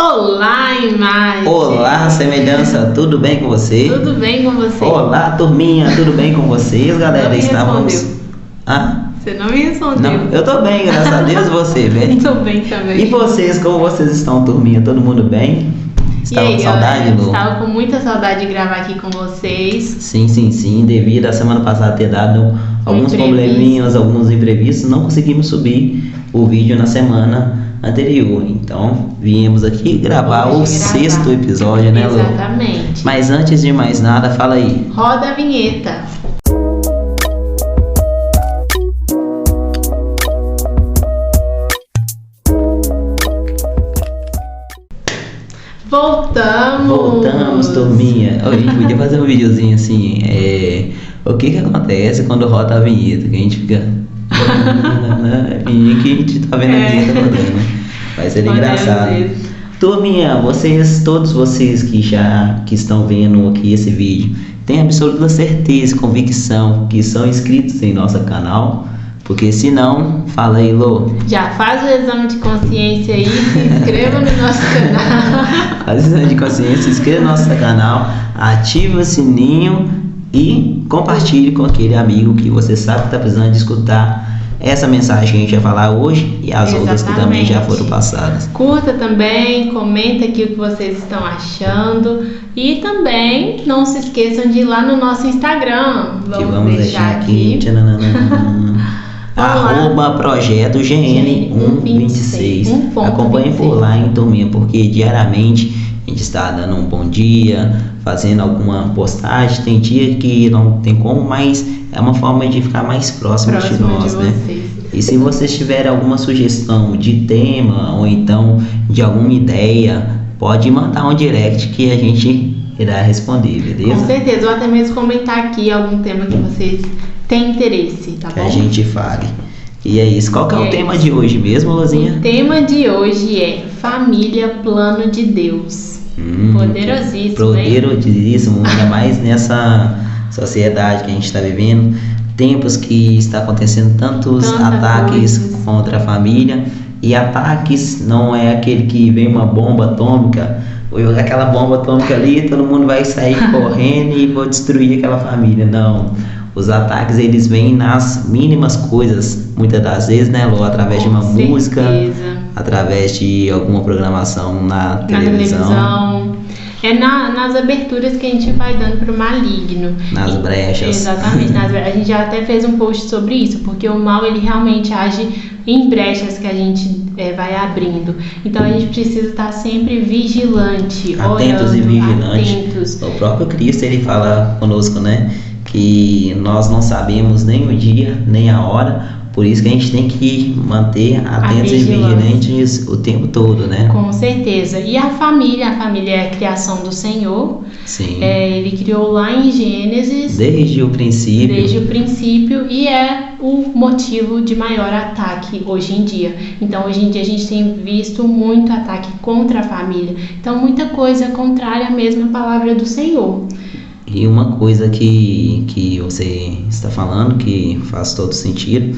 Olá, imagem! Olá, semelhança, tudo bem com você? Tudo bem com você? Olá, turminha, tudo bem com vocês, galera? Não me Estávamos. respondeu. Ah? Você não me respondeu. Não, eu tô bem, graças a Deus, você, bem? Tô bem também. E vocês, como vocês estão, turminha? Todo mundo bem? Estavam E aí, com saudade, galera? Lu? Estava com muita saudade de gravar aqui com vocês. Sim, devido à semana passada ter dado alguns probleminhas, alguns imprevistos, não conseguimos subir o vídeo na semana anterior. Então, viemos aqui gravar o sexto episódio, né, Lu? Exatamente. Mas antes de mais nada, fala aí. Roda a vinheta. Voltamos, turminha. A gente podia fazer um videozinho assim, o que acontece quando roda a vinheta, que a gente fica fingindo que a gente tá vendo a vinheta rodando. Vai ser engraçado. Turminha, todos vocês que estão vendo aqui esse vídeo, tenham absoluta certeza e convicção que são inscritos em nosso canal. Porque se não, fala aí, Lô. Já faz o exame de consciência aí, se inscreva no nosso canal. Faz o exame de consciência, se inscreva no nosso canal, ative o sininho e compartilhe com aquele amigo que você sabe que está precisando de escutar essa mensagem que a gente vai falar hoje e as outras que também já foram passadas. Curta também, comenta aqui o que vocês estão achando e também não se esqueçam de ir lá no nosso Instagram. Vamos deixar aqui. @projeto GN126. Acompanhe por lá, hein, turminha, porque diariamente a gente está dando um bom dia, fazendo alguma postagem. Tem dia que não tem como, mas é uma forma de ficar mais próximo de nós, né? E se vocês tiverem alguma sugestão de tema ou então de alguma ideia, pode mandar um direct que a gente irá responder, beleza? Com certeza, ou até mesmo comentar aqui algum tema que vocês têm interesse, tá bom? Que a gente fale. E é isso. Qual que é o tema de hoje mesmo, Luzinha? O tema de hoje é Família, Plano de Deus. Poderosíssimo, Poderosíssimo, ainda mais nessa sociedade que a gente está vivendo. Tempos que está acontecendo tantos ataques contra a família. E ataques não é aquele que vem uma bomba atômica, ou aquela bomba atômica ali, todo mundo vai sair correndo e vou destruir aquela família. Não. Os ataques, eles vêm nas mínimas coisas, muitas das vezes, né, Lô? Através de uma música, através de alguma programação na televisão. Nas aberturas que a gente vai dando pro maligno. Nas brechas. Exatamente. A gente já até fez um post sobre isso, porque o mal, ele realmente age em brechas que a gente vai abrindo. Então a gente precisa estar sempre vigilante, atentos olhando, e vigilantes. Atentos. O próprio Cristo, ele fala conosco, né, que nós não sabemos nem o dia, nem a hora. Por isso que a gente tem que manter atentos e vigilantes o tempo todo, né? Com certeza. E a família é a criação do Senhor. Sim. Ele criou lá em Gênesis. Desde o princípio. E é o motivo de maior ataque hoje em dia. Então, hoje em dia a gente tem visto muito ataque contra a família. Então, muita coisa contrária mesmo à palavra do Senhor. E uma coisa que você está falando, que faz todo sentido,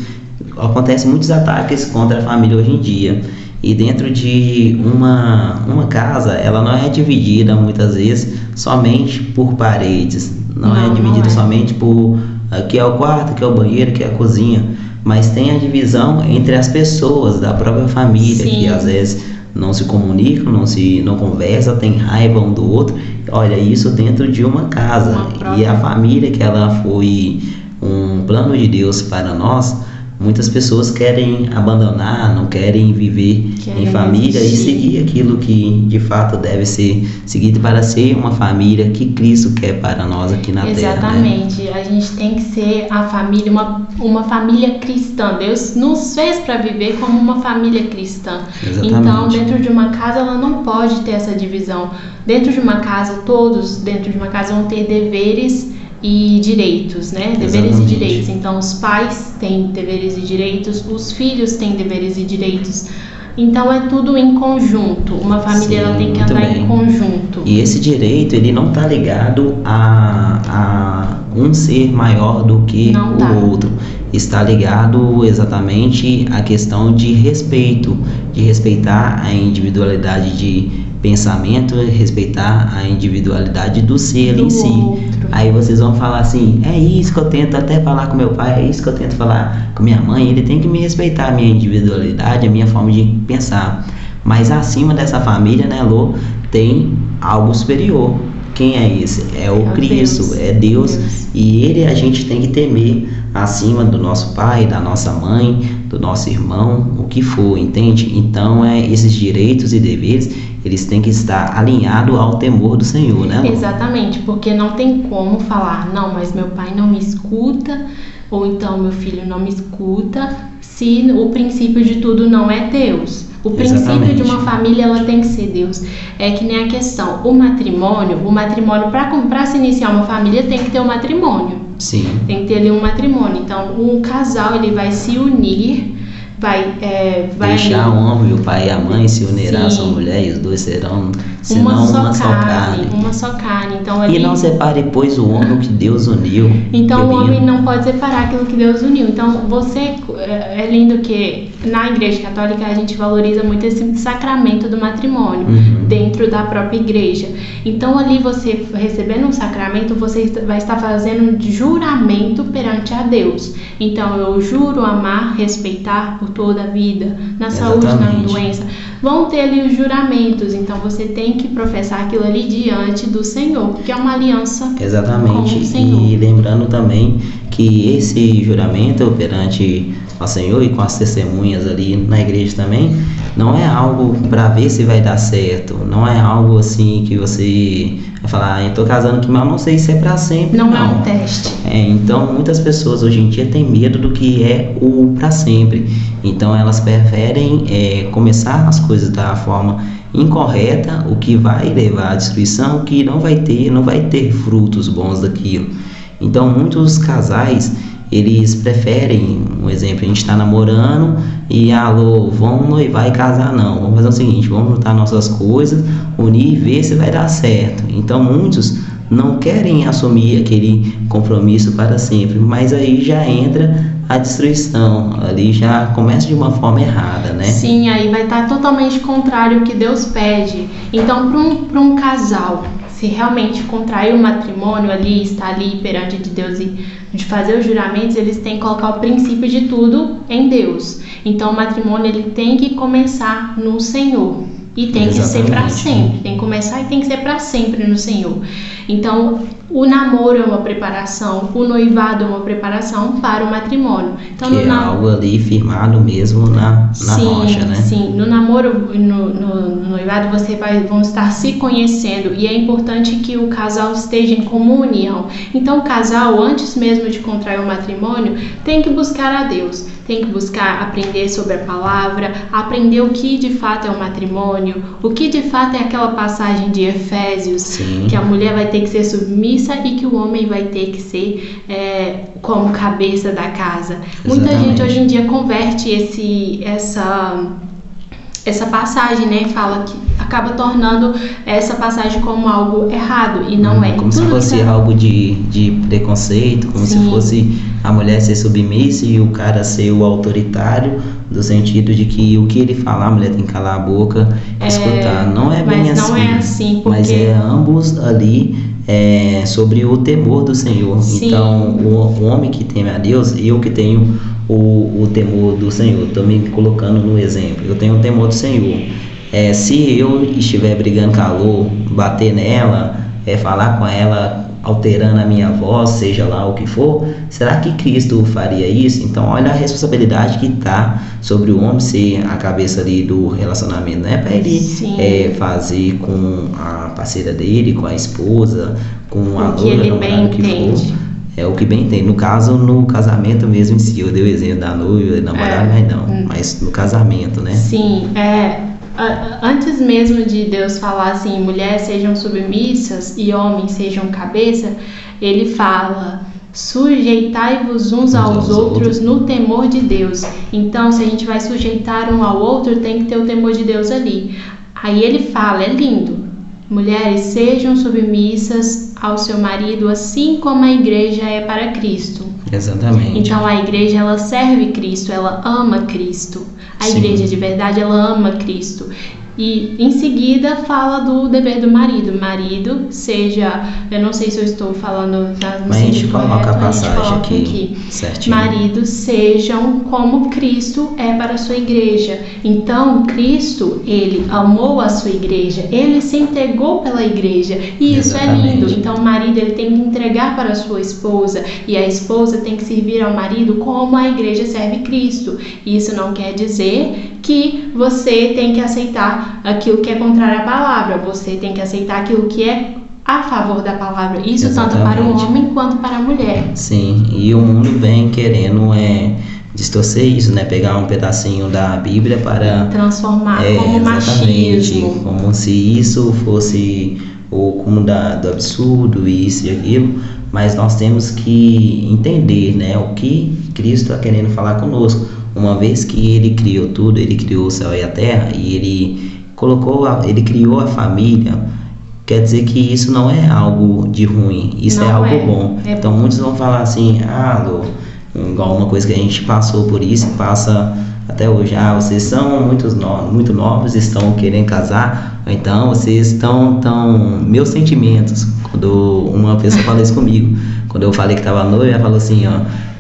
acontece muitos ataques contra a família hoje em dia. E dentro de uma casa, ela não é dividida muitas vezes somente por paredes. Não é dividida somente por aqui é o quarto, aqui é o banheiro, aqui é a cozinha. Mas tem a divisão entre as pessoas da própria família. Sim. Que às vezes não se comunicam, não conversam, tem raiva um do outro. Olha, isso dentro de uma casa. E a família, que ela foi um plano de Deus para nós, muitas pessoas querem abandonar, não querem viver em família e seguir aquilo que de fato deve ser seguido para ser uma família que Cristo quer para nós aqui na Terra. Exatamente, né? A gente tem que ser a família, uma família cristã. Deus nos fez para viver como uma família cristã. Exatamente. Então, dentro de uma casa, ela não pode ter essa divisão. Dentro de uma casa, todos dentro de uma casa vão ter deveres e direitos, né? Deveres e direitos. Então, os pais têm deveres e direitos, os filhos têm deveres e direitos. Então, é tudo em conjunto. Uma família, ela tem que andar em conjunto. E esse direito, ele não está ligado a um ser maior do que o outro. Está ligado exatamente à questão de respeito, de respeitar a individualidade pensamento, respeitar a individualidade do ser em si. Aí vocês vão falar assim, é isso que eu tento até falar com meu pai, é isso que eu tento falar com minha mãe, ele tem que me respeitar a minha individualidade, a minha forma de pensar. Mas acima dessa família, né, Lô, tem algo superior. Quem é esse? É o Cristo, Deus. É Deus. E ele a gente tem que temer acima do nosso pai, da nossa mãe, do nosso irmão, o que for, entende? Então, esses direitos e deveres, eles têm que estar alinhados ao temor do Senhor, né, Lô? Exatamente, porque não tem como falar, não, mas meu pai não me escuta, ou então meu filho não me escuta, se o princípio de tudo não é Deus. O princípio de uma família, ela tem que ser Deus. É que nem a questão, o matrimônio, para se iniciar uma família, tem que ter um matrimônio. Sim. Tem que ter ali um matrimônio. Então, o casal, ele vai se unir, vai deixar o homem, o pai e a mãe se unirão à sua mulher, e os dois serão uma só carne. Uma só carne. Então, ali... E não separe, pois, o homem que Deus uniu. Então, o homem não pode separar aquilo que Deus uniu. Então, é lindo que na Igreja Católica a gente valoriza muito esse sacramento do matrimônio, dentro da própria igreja. Então, ali você recebendo um sacramento, você vai estar fazendo um juramento perante a Deus. Então, eu juro amar, respeitar por toda a vida, na saúde, na doença. Vão ter ali os juramentos, então você tem que professar aquilo ali diante do Senhor, porque é uma aliança com o Senhor. E lembrando também que esse juramento perante ao Senhor e com as testemunhas ali na igreja também, não é algo para ver se vai dar certo, não é algo assim que você vai falar, eu tô casando aqui, mas eu não sei se é para sempre. Não é um teste. Então muitas pessoas hoje em dia têm medo do que é o para sempre, então elas preferem começar as coisas da forma incorreta, o que vai levar à destruição, que não vai ter frutos bons daquilo. Então muitos casais, eles preferem, um exemplo, a gente está namorando e vamos noivar e casar, não, vamos fazer o seguinte, vamos juntar nossas coisas, unir e ver se vai dar certo. Então muitos não querem assumir aquele compromisso para sempre, mas aí já entra a destruição, ali já começa de uma forma errada, né? Sim, aí vai estar totalmente contrário ao que Deus pede. Então, para um casal, se realmente contrair o matrimônio ali, estar ali perante de Deus e de fazer os juramentos, eles têm que colocar o princípio de tudo em Deus. Então, o matrimônio, ele tem que começar no Senhor. E tem que ser para sempre. Tem que começar e tem que ser para sempre no Senhor. Então, o namoro é uma preparação, o noivado é uma preparação para o matrimônio. Então, que é algo ali firmado mesmo na rocha, né? Sim, no namoro, no noivado, vão estar se conhecendo e é importante que o casal esteja em comunhão. Então, o casal, antes mesmo de contrair o matrimônio, tem que buscar a Deus. Tem que buscar aprender sobre a palavra, aprender o que de fato é o matrimônio, o que de fato é aquela passagem de Efésios, sim, que a mulher vai ter que ser submissa e que o homem vai ter que ser como cabeça da casa. Exatamente. Muita gente hoje em dia converte essa passagem, né? Fala que acaba tornando essa passagem como algo errado e não é. Como se fosse algo de preconceito, como se fosse a mulher ser submissa e o cara ser o autoritário, no sentido de que o que ele falar, a mulher tem que calar a boca e escutar. Não é bem assim. Mas não é assim, porque... Mas ambos ali sobre o temor do Senhor. Sim. Então, o homem que teme a Deus, eu que tenho o temor do Senhor, estou me colocando no exemplo, eu tenho o temor do Senhor. Se eu estiver brigando com a Lô, bater nela, falar com ela alterando a minha voz, seja lá o que for, será que Cristo faria isso? Então olha a responsabilidade que está sobre o homem ser a cabeça ali do relacionamento, não é para ele fazer com a parceira dele, com a esposa, com a noiva, o que for. É o que bem tem. No caso, no casamento mesmo em si, eu dei o exemplo da noiva, namorada, mas não. Mas no casamento, né? Sim, antes mesmo de Deus falar assim, mulheres sejam submissas e homens sejam cabeça, ele fala, sujeitai-vos uns aos outros no temor de Deus. Então, se a gente vai sujeitar um ao outro, tem que ter o temor de Deus ali. Aí ele fala, é lindo, mulheres sejam submissas ao seu marido, assim como a igreja é para Cristo. Exatamente. Então a igreja, ela serve Cristo, ela ama Cristo. A igreja de verdade, ela ama Cristo. E em seguida fala do dever do marido. Marido seja, eu não sei se eu estou falando no sentido correto, a gente coloca aqui. Certinho. Maridos sejam como Cristo é para a sua igreja. Então Cristo, ele amou a sua igreja, ele se entregou pela igreja, e isso é lindo. Então o marido, ele tem que entregar para a sua esposa, e a esposa tem que servir ao marido como a igreja serve Cristo. Isso não quer dizer que você tem que aceitar aquilo que é contrário à palavra, você tem que aceitar aquilo que é a favor da palavra. Isso tanto para o homem quanto para a mulher. Sim, e o mundo vem querendo distorcer isso, né? Pegar um pedacinho da Bíblia para transformar como machismo, como se isso fosse o cúmulo do absurdo, isso e aquilo. Mas nós temos que entender, né, o que Cristo está querendo falar conosco. Uma vez que ele criou tudo, ele criou o céu e a terra, e ele criou a família, quer dizer que isso não é algo de ruim, isso não é algo bom. Então muitos vão falar assim, igual uma coisa que a gente passou por isso e passa até hoje, vocês são muito novos, estão querendo casar, ou então vocês estão meus sentimentos. Quando uma pessoa fala isso comigo, quando eu falei que estava noiva, ela falou assim,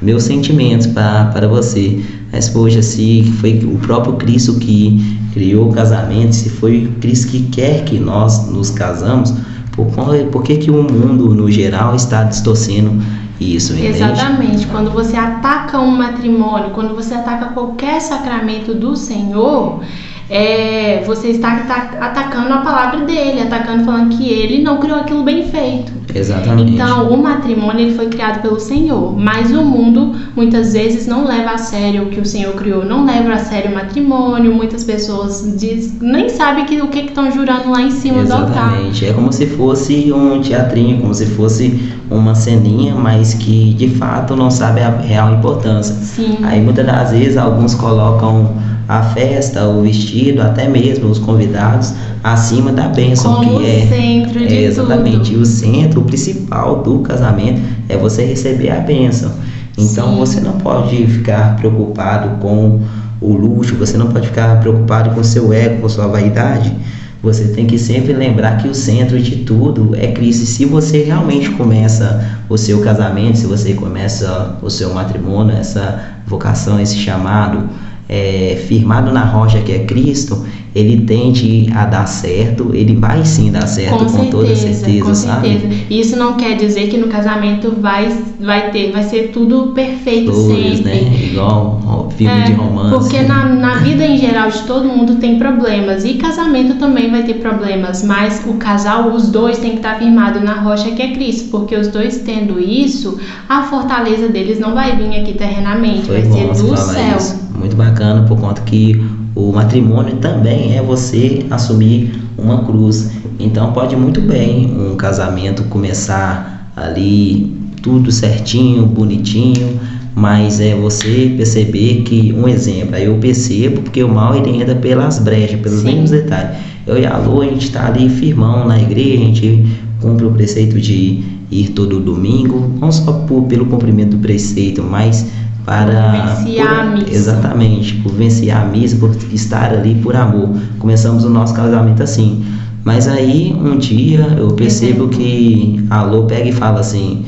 meus sentimentos para você. Mas poxa, se foi o próprio Cristo que criou o casamento, se foi o Cristo que quer que nós nos casamos, por que o mundo no geral está distorcendo isso? Exatamente. Quando você ataca um matrimônio, quando você ataca qualquer sacramento do Senhor, você está atacando a palavra dele, falando que ele não criou aquilo bem feito. Exatamente. Então, o matrimônio, ele foi criado pelo Senhor, mas o mundo muitas vezes não leva a sério o que o Senhor criou, não leva a sério o matrimônio. Muitas pessoas nem sabem o que estão jurando lá em cima do altar. Exatamente. É como se fosse um teatrinho, como se fosse uma ceninha, mas que de fato não sabe a real importância. Sim. Aí muitas das vezes alguns colocam a festa, o vestido, até mesmo os convidados acima da bênção, como que é centro de exatamente tudo. O centro principal do casamento é você receber a bênção. Então Sim. Você não pode ficar preocupado com o luxo, você não pode ficar preocupado com seu ego, com sua vaidade. Você tem que sempre lembrar que o centro de tudo é Cristo. E se você realmente começa o seu casamento, se você começa o seu matrimônio, essa vocação, esse chamado, firmado na rocha que é Cristo, ele tende a dar certo, ele vai sim dar certo, com toda certeza, sabe? Isso não quer dizer que no casamento vai ser tudo perfeito Flores, sempre. Né? Igual filme de romance. Porque na vida em geral de todo mundo tem problemas, e casamento também vai ter problemas, mas o casal, os dois têm que estar firmados na rocha que é Cristo, porque os dois tendo isso, a fortaleza deles não vai vir aqui terrenamente, vai ser do céu. Isso. Muito bacana, por conta que o matrimônio também é você assumir uma cruz. Então pode muito bem um casamento começar ali tudo certinho, bonitinho, mas é você perceber que, um exemplo, aí eu percebo porque o mal ele entra pelas brechas, pelos mínimos detalhes. Eu e a Lu, a gente está ali firmão na igreja, a gente cumpre o preceito de ir todo domingo, não só pelo cumprimento do preceito, mas exatamente, por vivenciar a missa, por estar ali por amor. Começamos o nosso casamento assim. Mas aí um dia eu percebo que a Lô pega e fala assim,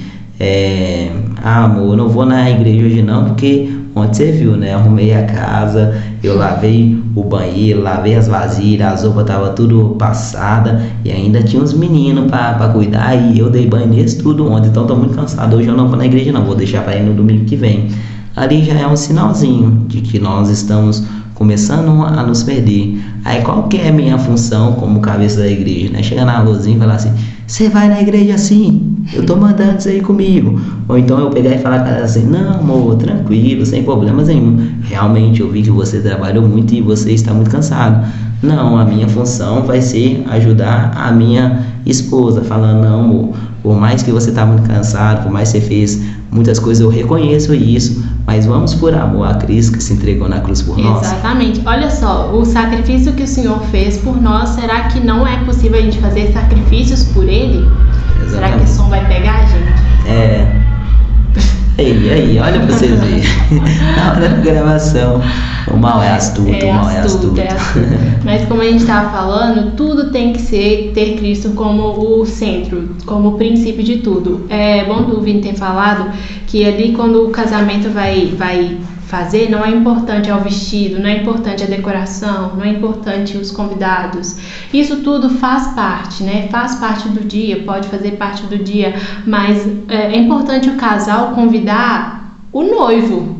amor, eu não vou na igreja hoje não, porque ontem você viu, né? Arrumei a casa, eu lavei o banheiro, lavei as vasilhas, as roupas tava tudo passada e ainda tinha uns meninos para cuidar, e eu dei banho neles tudo ontem, então tô muito cansado. Hoje eu não vou na igreja não, vou deixar para ir no domingo que vem. Ali já é um sinalzinho de que nós estamos começando a nos perder. Aí qual que é a minha função como cabeça da igreja, né? Chegar na luzinha e falar assim, você vai na igreja assim? Eu tô mandando isso aí comigo. Ou então eu pegar e falar com ela assim, não amor, tranquilo, sem problemas nenhum. Realmente eu vi que você trabalhou muito e você está muito cansado. Não, a minha função vai ser ajudar a minha esposa, falando, não amor, por mais que você está muito cansado, por mais que você fez muitas coisas, eu reconheço isso, mas vamos por amor a Cristo que se entregou na cruz por nós. Exatamente. Olha só, o sacrifício que o Senhor fez por nós, será que não é possível a gente fazer sacrifícios por Ele? Exatamente. Será que o som vai pegar, gente? Aí, olha pra vocês verem. Na hora da gravação, o mal é astuto, o mal é astuto. Mas como a gente estava falando, tudo tem que ter Cristo como o centro, como o princípio de tudo. É bom do Vini ter falado que ali quando o casamento vai fazer, não é importante o vestido, não é importante a decoração, não é importante os convidados. Isso tudo faz parte, né? Faz parte do dia, pode fazer parte do dia, mas é importante o casal convidar o noivo.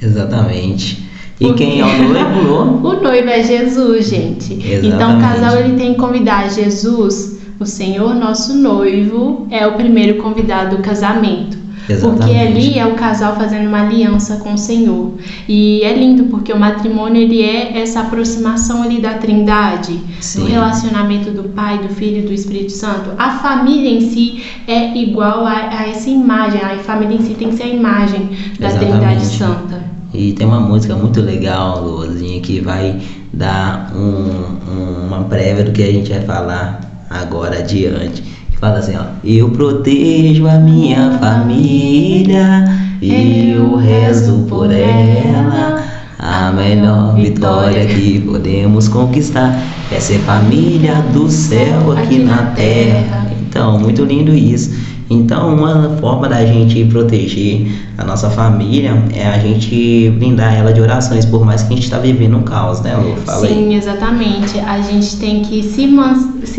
Exatamente. E quem é o noivo? O noivo é Jesus, gente. Exatamente. Então o casal ele tem que convidar Jesus, o Senhor nosso noivo, é o primeiro convidado do casamento. Exatamente. Porque ali é o casal fazendo uma aliança com o Senhor. E é lindo porque o matrimônio ele é essa aproximação ali da Trindade, do relacionamento do Pai, do Filho e do Espírito Santo. A família em si é igual a essa imagem. A família em si tem que ser a imagem da Trindade Santa. E tem uma música muito legal, Luazinha, que vai dar uma prévia do que a gente vai falar agora adiante. Fala assim, ó: eu protejo a minha família, eu rezo por ela. A melhor vitória que podemos conquistar é ser família do céu aqui na terra. Então, muito lindo isso. Então, uma forma da gente proteger a nossa família é a gente blindar ela de orações, por mais que a gente está vivendo um caos, né, Lu? Fala aí. Sim, exatamente. A gente tem que se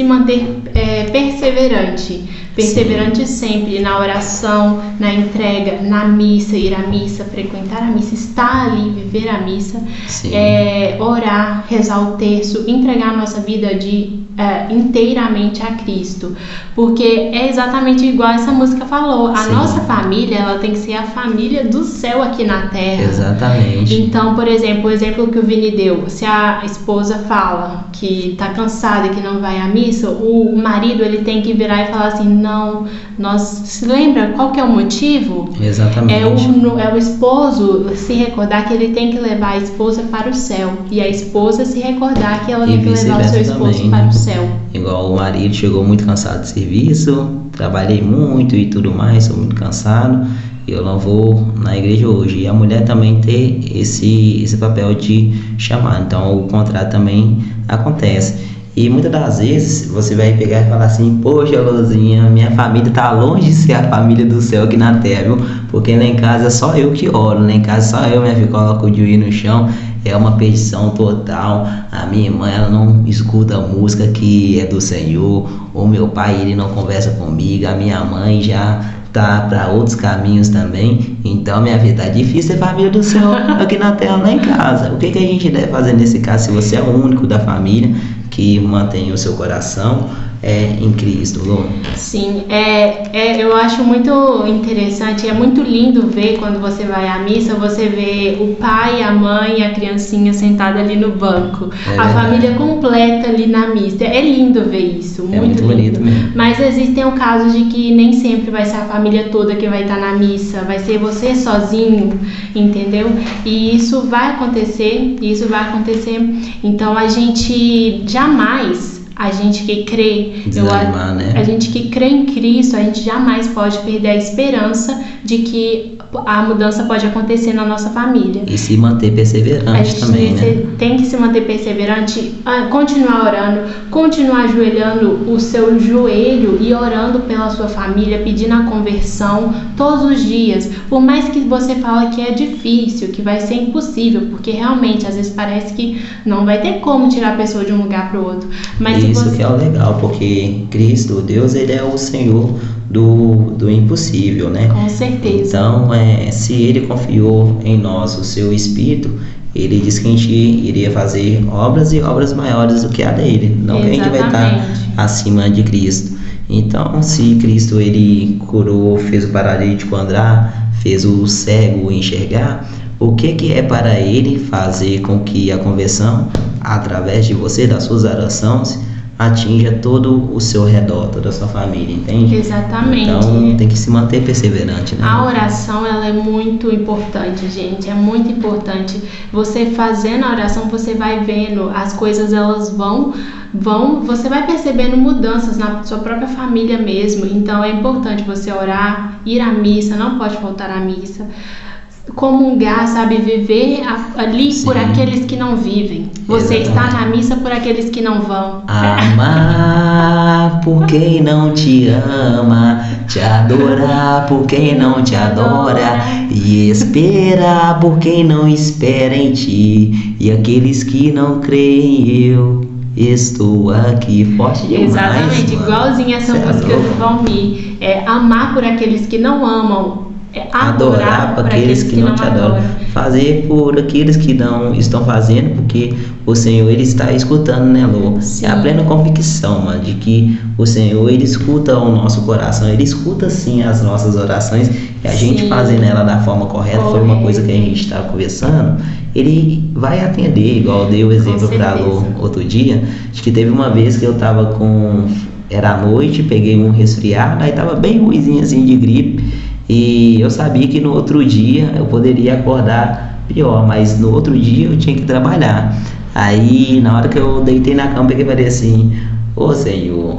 manter perseverante sempre na oração, na entrega, na missa, ir à missa, frequentar a missa, estar ali, viver a missa, orar, rezar o terço, entregar a nossa vida inteiramente a Cristo, porque é exatamente igual essa música falou. A nossa família, ela tem que ser a família do céu aqui na terra. Exatamente. Então, por exemplo, o exemplo que o Vini deu, se a esposa fala que tá cansada, que não vai à missa, o marido ele tem que virar e falar assim: não, se lembra qual que é o motivo? Exatamente. É o esposo se recordar que ele tem que levar a esposa para o céu, e a esposa se recordar que ela tem que levar o seu esposo também, para o céu. Igual o marido chegou muito cansado de serviço, trabalhei muito e tudo mais, sou muito cansado, e eu não vou na igreja hoje. E a mulher também ter esse papel de chamar. Então o contrário também acontece. E muitas das vezes você vai pegar e falar assim: poxa, Luzinha, minha família tá longe de ser a família do céu aqui na terra, viu? Porque lá em casa é só eu que oro, lá em casa só eu, minha filha, coloco o joelho no chão. É uma perdição total. A minha irmã, ela não escuta música que é do Senhor. O meu pai, ele não conversa comigo. A minha mãe já tá para outros caminhos também. Então, minha vida, tá difícil ser família do Senhor aqui na terra, lá em casa. O que a gente deve fazer nesse caso, se você é o único da família que mantém o seu coração em Cristo, Lu? Sim, eu acho muito interessante, é muito lindo ver quando você vai à missa, você vê o pai, a mãe e a criancinha sentada ali no banco, a família completa ali na missa. É lindo ver isso, muito lindo. Bonito mesmo. Mas existem casos de que nem sempre vai ser a família toda que vai estar na missa, vai ser você sozinho, entendeu? E isso vai acontecer, então a gente jamais... A gente que crê, a gente que crê em Cristo, a gente jamais pode perder a esperança de que a mudança pode acontecer na nossa família. E se manter perseverante também, né? Tem que se manter perseverante, continuar orando, continuar ajoelhando o seu joelho e orando pela sua família, pedindo a conversão todos os dias. Por mais que você fale que é difícil, que vai ser impossível, porque realmente às vezes parece que não vai ter como tirar a pessoa de um lugar para o outro. Mas isso que é o legal, porque Cristo, Deus, ele é o Senhor do impossível, né? Com certeza. Então, se ele confiou em nós o seu Espírito, ele disse que a gente iria fazer obras e obras maiores do que a dele, não que a gente vai estar acima de Cristo. Então, se Cristo ele curou, fez o paralítico andar, fez o cego enxergar, o que é para ele fazer com que a conversão, através de você, das suas orações, atinja todo o seu redor, toda a sua família, entende? Exatamente. Então tem que se manter perseverante, né? A oração, ela é muito importante, gente, é muito importante. Você fazendo a oração, você vai vendo as coisas, elas vão, você vai percebendo mudanças na sua própria família mesmo. Então é importante você orar, ir à missa, não pode faltar à missa, comungar, sabe, viver ali por aqueles que não vivem. Você está na missa por aqueles que não vão. Amar por quem não te ama, te adorar por quem não te adora, e esperar por quem não espera em ti, e aqueles que não creem, eu estou aqui. Forte demais. Exatamente, mano. Igualzinho essa música do Valmir. Amar por aqueles que não amam, adorar por aqueles que não te adoram, fazer por aqueles que não estão fazendo, porque o Senhor, ele está escutando, né, Lô? É a plena convicção, mano, de que o Senhor, ele escuta o nosso coração, ele escuta sim as nossas orações, e a gente fazendo ela da forma correta, foi uma coisa que a gente estava conversando, ele vai atender, igual eu dei o exemplo para Lô outro dia, de que teve uma vez que eu tava era à noite, peguei um resfriado, aí tava bem ruimzinho assim de gripe, e eu sabia que no outro dia eu poderia acordar pior, mas no outro dia eu tinha que trabalhar. Aí na hora que eu deitei na cama, peguei e falei assim: ô Senhor,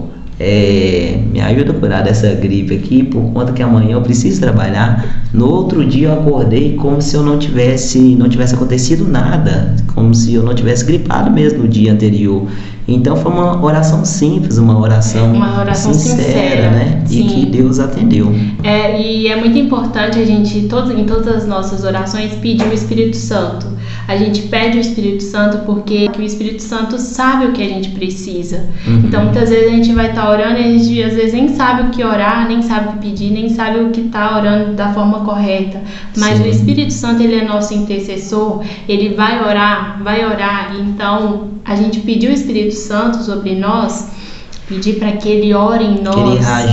me ajuda a curar dessa gripe aqui, por conta que amanhã eu preciso trabalhar. No outro dia eu acordei como se eu não tivesse acontecido nada, como se eu não tivesse gripado mesmo no dia anterior. Então foi uma oração simples, uma oração sincera, né? Sim. E que Deus atendeu. E é muito importante a gente, em todas as nossas orações, pedir o Espírito Santo. A gente pede o Espírito Santo porque o Espírito Santo sabe o que a gente precisa. Então muitas vezes a gente vai estar orando e a gente às vezes nem sabe o que orar, nem sabe o que pedir, nem sabe o que está orando da forma correta. Mas o Espírito Santo, ele é nosso intercessor, ele vai orar. Então a gente pediu o Espírito Santo sobre nós, pedir para que ele ore em nós,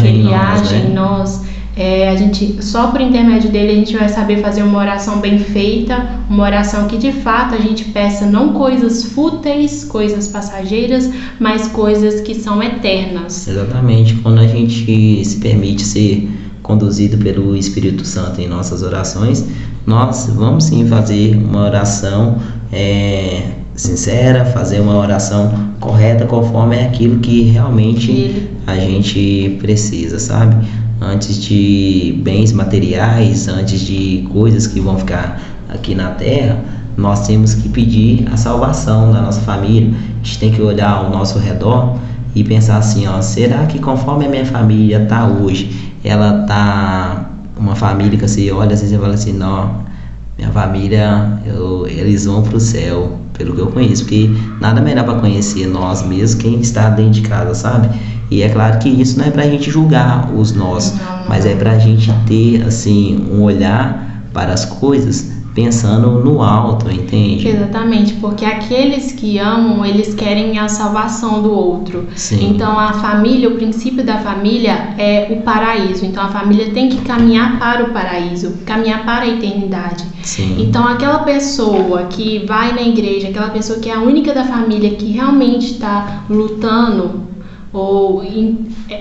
que ele age em nós. A gente, só por intermédio dele, a gente vai saber fazer uma oração bem feita, uma oração que de fato a gente peça não coisas fúteis, coisas passageiras, mas coisas que são eternas. Exatamente, quando a gente se permite ser conduzido pelo Espírito Santo em nossas orações, nós vamos sim fazer uma oração sincera, fazer uma oração correta conforme aquilo que realmente a gente precisa, sabe? Antes de bens materiais, antes de coisas que vão ficar aqui na terra, nós temos que pedir a salvação da nossa família. A gente tem que olhar ao nosso redor e pensar assim, será que conforme a minha família está hoje, ela está uma família que você olha assim e fala assim, não, minha família, eles vão para o céu, pelo que eu conheço, porque nada melhor para conhecer nós mesmos quem está dentro de casa, sabe? E é claro que isso não é pra gente julgar os nossos, mas é pra gente ter, assim, um olhar para as coisas pensando no alto, entende? Exatamente, porque aqueles que amam, eles querem a salvação do outro. Sim. Então a família, o princípio da família é o paraíso. Então a família tem que caminhar para o paraíso, caminhar para a eternidade. Sim. Então aquela pessoa que vai na igreja, aquela pessoa que é a única da família que realmente está lutando,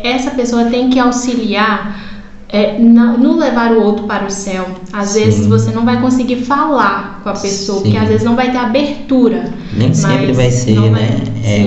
essa pessoa tem que auxiliar no levar o outro para o céu. Às vezes você não vai conseguir falar com a pessoa, porque às vezes não vai ter abertura. Nem sempre vai ser,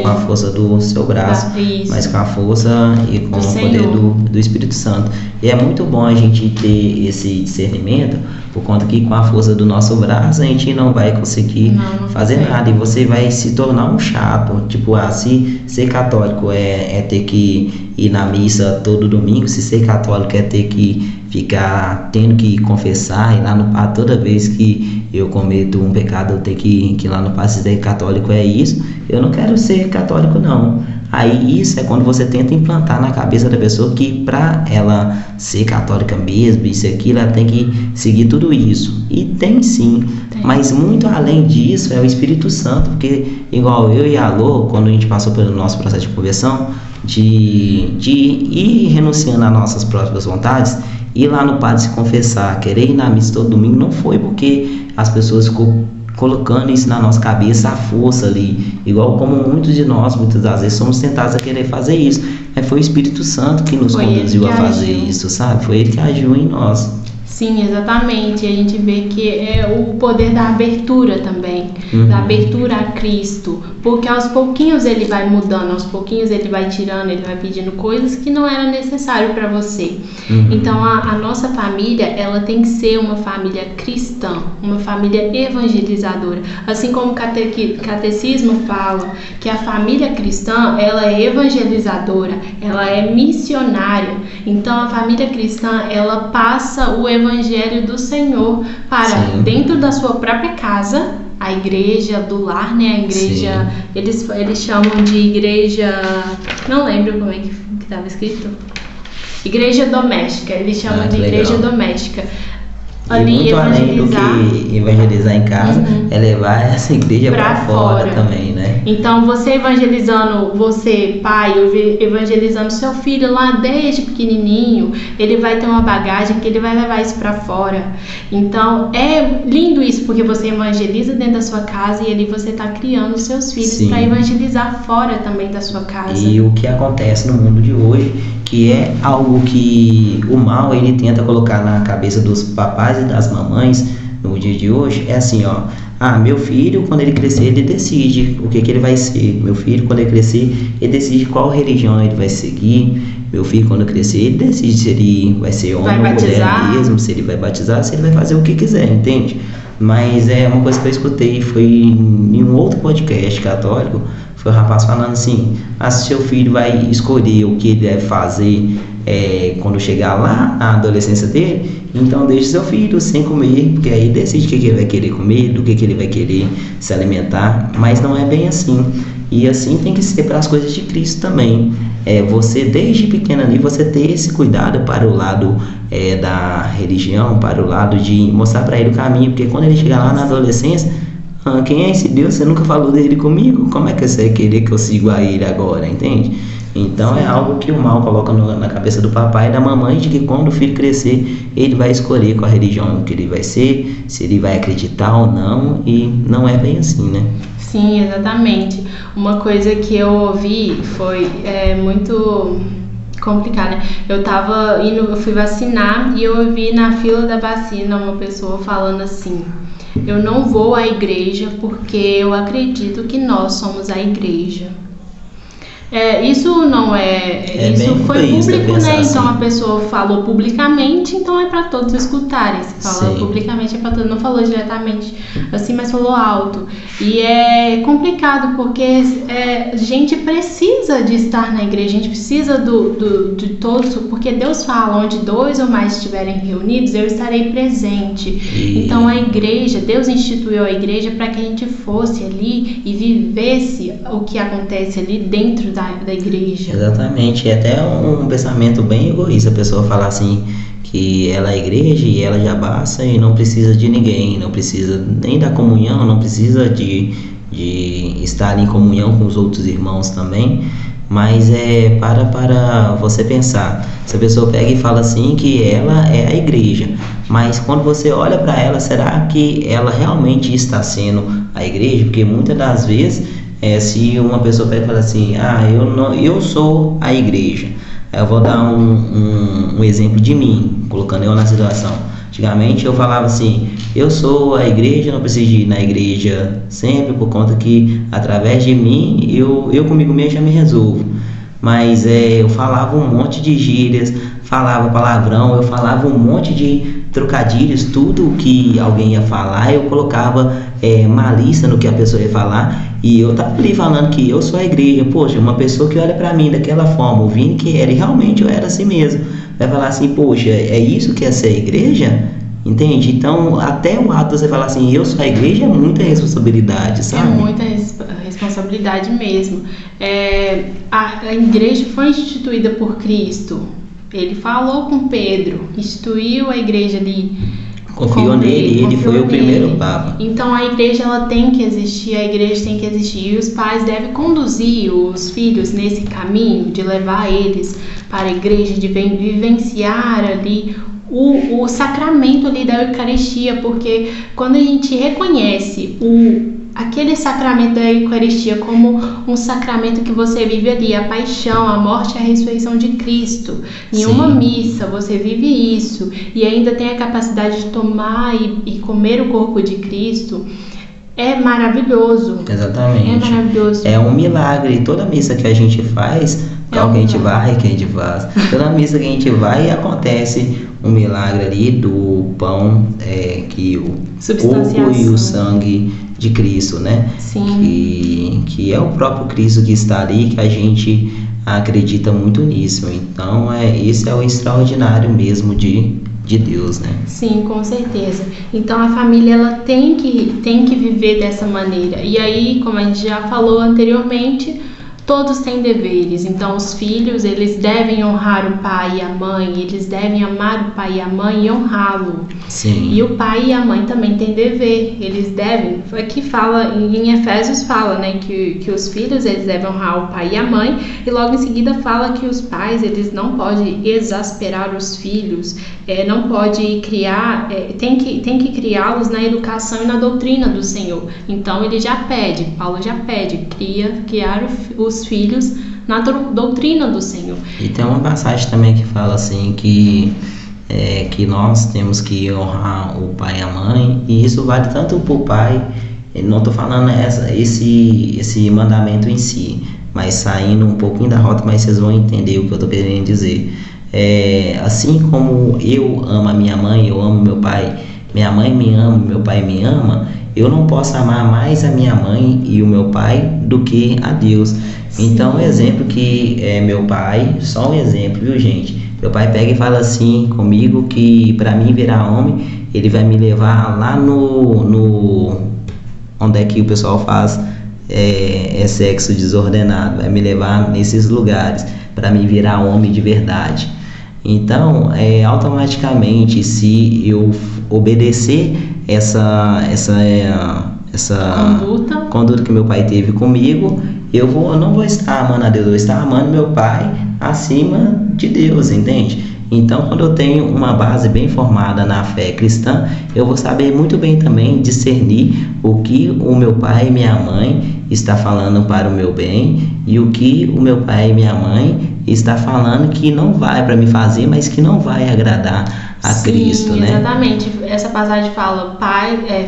com a força do seu braço, mas com a força e com o poder do Espírito Santo. E é muito bom a gente ter esse discernimento, por conta que com a força do nosso braço a gente não vai conseguir fazer nada, e você vai se tornar um chato. Tipo, se ser católico é ter que ir na missa todo domingo, se ser católico é ter que ficar tendo que confessar, ir lá no padre toda vez que eu cometo um pecado, eu tenho que ir lá no padre, se ser católico é isso, eu não quero ser católico não. Aí isso é quando você tenta implantar na cabeça da pessoa que para ela ser católica mesmo, isso e aquilo, ela tem que seguir tudo isso. E tem sim, mas muito além disso é o Espírito Santo, porque igual eu e a Lô, quando a gente passou pelo nosso processo de conversão, de ir renunciando às nossas próprias vontades, ir lá no padre se confessar, querer ir na missa todo domingo, não foi porque as pessoas ficou colocando isso na nossa cabeça, a força ali, igual como muitos de nós, muitas das vezes, somos tentados a querer fazer isso, mas foi o Espírito Santo que nos conduziu a fazer isso, sabe? Foi Ele que agiu em nós. Sim, exatamente. A gente vê que é o poder da abertura também, da abertura a Cristo, porque aos pouquinhos Ele vai mudando, aos pouquinhos Ele vai tirando, Ele vai pedindo coisas que não eram necessárias para você. Então a nossa família, ela tem que ser uma família cristã, uma família evangelizadora. Assim como o catecismo fala que a família cristã, ela é evangelizadora, ela é missionária. Então a família cristã, ela passa o evangelho do Senhor para dentro da sua própria casa, a igreja do lar, né? A igreja, eles chamam de igreja, não lembro como é que estava escrito, igreja doméstica, eles chamam de igreja doméstica. Ali, muito além do que evangelizar em casa, é levar essa igreja para fora também, né? Então, você evangelizando, você, pai, evangelizando seu filho lá desde pequenininho, ele vai ter uma bagagem que ele vai levar isso para fora. Então, é lindo isso, porque você evangeliza dentro da sua casa e ali você está criando seus filhos para evangelizar fora também da sua casa. E o que acontece no mundo de hoje, que é algo que o mal ele tenta colocar na cabeça dos papais e das mamães no dia de hoje, é assim, ó, meu filho quando ele crescer ele decide o que ele vai ser, meu filho quando ele crescer ele decide qual religião ele vai seguir, meu filho quando crescer ele decide se ele vai ser homem ou mulher mesmo, se ele vai batizar, se ele vai fazer o que quiser, entende? Mas é uma coisa que eu escutei, foi em um outro podcast católico, foi o rapaz falando assim, se seu filho vai escolher o que ele deve fazer quando chegar lá na adolescência dele, então deixe seu filho sem comer, porque aí decide o que ele vai querer comer, do que ele vai querer se alimentar, mas não é bem assim, e assim tem que ser para as coisas de Cristo também. Você desde pequeno ali, você ter esse cuidado para o lado da religião, para o lado de mostrar para ele o caminho, porque quando ele chegar lá na adolescência, quem é esse Deus? Você nunca falou dele comigo? Como é que você vai querer que eu siga a ele agora, entende? Então é algo que o mal coloca na cabeça do papai e da mamãe, de que quando o filho crescer, ele vai escolher qual a religião que ele vai ser, se ele vai acreditar ou não, e não é bem assim, né? Sim, exatamente. Uma coisa que eu ouvi foi muito complicado, né? Eu fui vacinar e eu ouvi na fila da vacina uma pessoa falando assim: eu não vou à igreja porque eu acredito que nós somos a igreja. Isso não isso foi público, né? Assim. Então a pessoa falou publicamente, então é para todos escutarem. Se fala publicamente é para todos, não falou diretamente assim, mas falou alto. E é complicado porque a gente precisa de estar na igreja, a gente precisa de todos, porque Deus fala, onde 2 ou mais estiverem reunidos, eu estarei presente. Então a igreja, Deus instituiu a igreja para que a gente fosse ali e vivesse o que acontece ali dentro da igreja. Exatamente, é até um pensamento bem egoísta a pessoa falar assim, que ela é igreja e ela já basta e não precisa de ninguém, não precisa nem da comunhão, não precisa de estar em comunhão com os outros irmãos também, mas para você pensar, se a pessoa pega e fala assim que ela é a igreja, mas quando você olha para ela, será que ela realmente está sendo a igreja? Porque muitas das vezes se uma pessoa pega e fala assim, eu sou a igreja, eu vou dar um exemplo de mim, colocando eu na situação. Antigamente eu falava assim, eu sou a igreja, não preciso ir na igreja sempre, por conta que através de mim, eu comigo mesmo já me resolvo. Mas eu falava um monte de gírias, falava palavrão, eu falava um monte de trocadilhos, tudo que alguém ia falar, eu colocava malícia no que a pessoa ia falar, e eu tava ali falando que eu sou a igreja. Poxa, uma pessoa que olha pra mim daquela forma, ouvindo que era, e realmente eu era assim mesmo, vai falar assim, poxa, é isso que é ser a igreja? Entende? Então, até o ato de você falar assim, eu sou a igreja, é muita responsabilidade, sabe? É muita responsabilidade mesmo. A igreja foi instituída por Cristo. Ele falou com Pedro, instituiu a igreja ali. Confiou nele, ele foi o primeiro papa. Então a igreja ela tem que existir, a igreja tem que existir, e os pais devem conduzir os filhos nesse caminho de levar eles para a igreja, de vivenciar ali o sacramento ali da Eucaristia, porque quando a gente reconhece aquele sacramento da Eucaristia como um sacramento que você vive ali, a paixão, a morte e a ressurreição de Cristo, em uma missa você vive isso e ainda tem a capacidade de tomar e comer o corpo de Cristo, é maravilhoso. Exatamente. É maravilhoso. É um milagre. Toda missa que a gente faz, que a gente faz, toda missa que a gente vai, acontece um milagre ali do pão, que o corpo e o sangue de Cristo, né? Sim. Que é o próprio Cristo que está ali, que a gente acredita muito nisso. Então, esse é o extraordinário mesmo de Deus, né? Sim, com certeza. Então a família ela tem que viver dessa maneira. E aí, como a gente já falou anteriormente, todos têm deveres. Então os filhos, eles devem honrar o pai e a mãe, eles devem amar o pai e a mãe e honrá-lo. Sim. E o pai e a mãe também têm dever. Eles devem, aqui fala, em Efésios fala, né, que os filhos, eles devem honrar o pai e a mãe, e logo em seguida fala que os pais, eles não podem exasperar os filhos, não pode criar, tem que criá-los na educação e na doutrina do Senhor. Então ele já pede, Paulo já pede, criar os filhos na doutrina do Senhor. E tem uma passagem também que fala assim que nós temos que honrar o pai e a mãe, e isso vale tanto para o pai, não estou falando esse mandamento em si, mas saindo um pouquinho da rota, mas vocês vão entender o que eu estou querendo dizer. Assim como eu amo a minha mãe, eu amo meu pai, minha mãe me ama, meu pai me ama, eu não posso amar mais a minha mãe e o meu pai do que a Deus. Sim. Então, um exemplo que meu pai, só um exemplo, viu, gente? Meu pai pega e fala assim comigo que para mim virar homem, ele vai me levar lá no onde é que o pessoal faz sexo desordenado, vai me levar nesses lugares para mim virar homem de verdade. Então, automaticamente, se eu obedecer essa conduta que meu pai teve comigo, eu não vou estar amando a Deus, eu vou estar amando meu pai acima de Deus, entende? Então, quando eu tenho uma base bem formada na fé cristã, eu vou saber muito bem também discernir o que o meu pai e minha mãe está falando para o meu bem e o que o meu pai e minha mãe está falando que não vai para me fazer, mas que não vai agradar a Cristo, né? Exatamente. Essa passagem fala,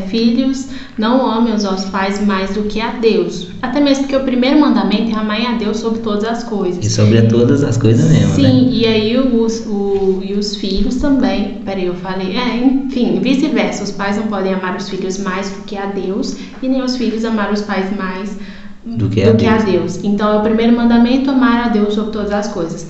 filhos, não amem os vossos pais mais do que a Deus. Até mesmo porque o primeiro mandamento é amar a Deus sobre todas as coisas. E sobre todas as coisas mesmo, sim, né? Sim, e aí os filhos também, eu falei, enfim, vice-versa, os pais não podem amar os filhos mais do que a Deus, e nem os filhos amar os pais mais do que a Deus. Então é o primeiro mandamento, amar a Deus sobre todas as coisas.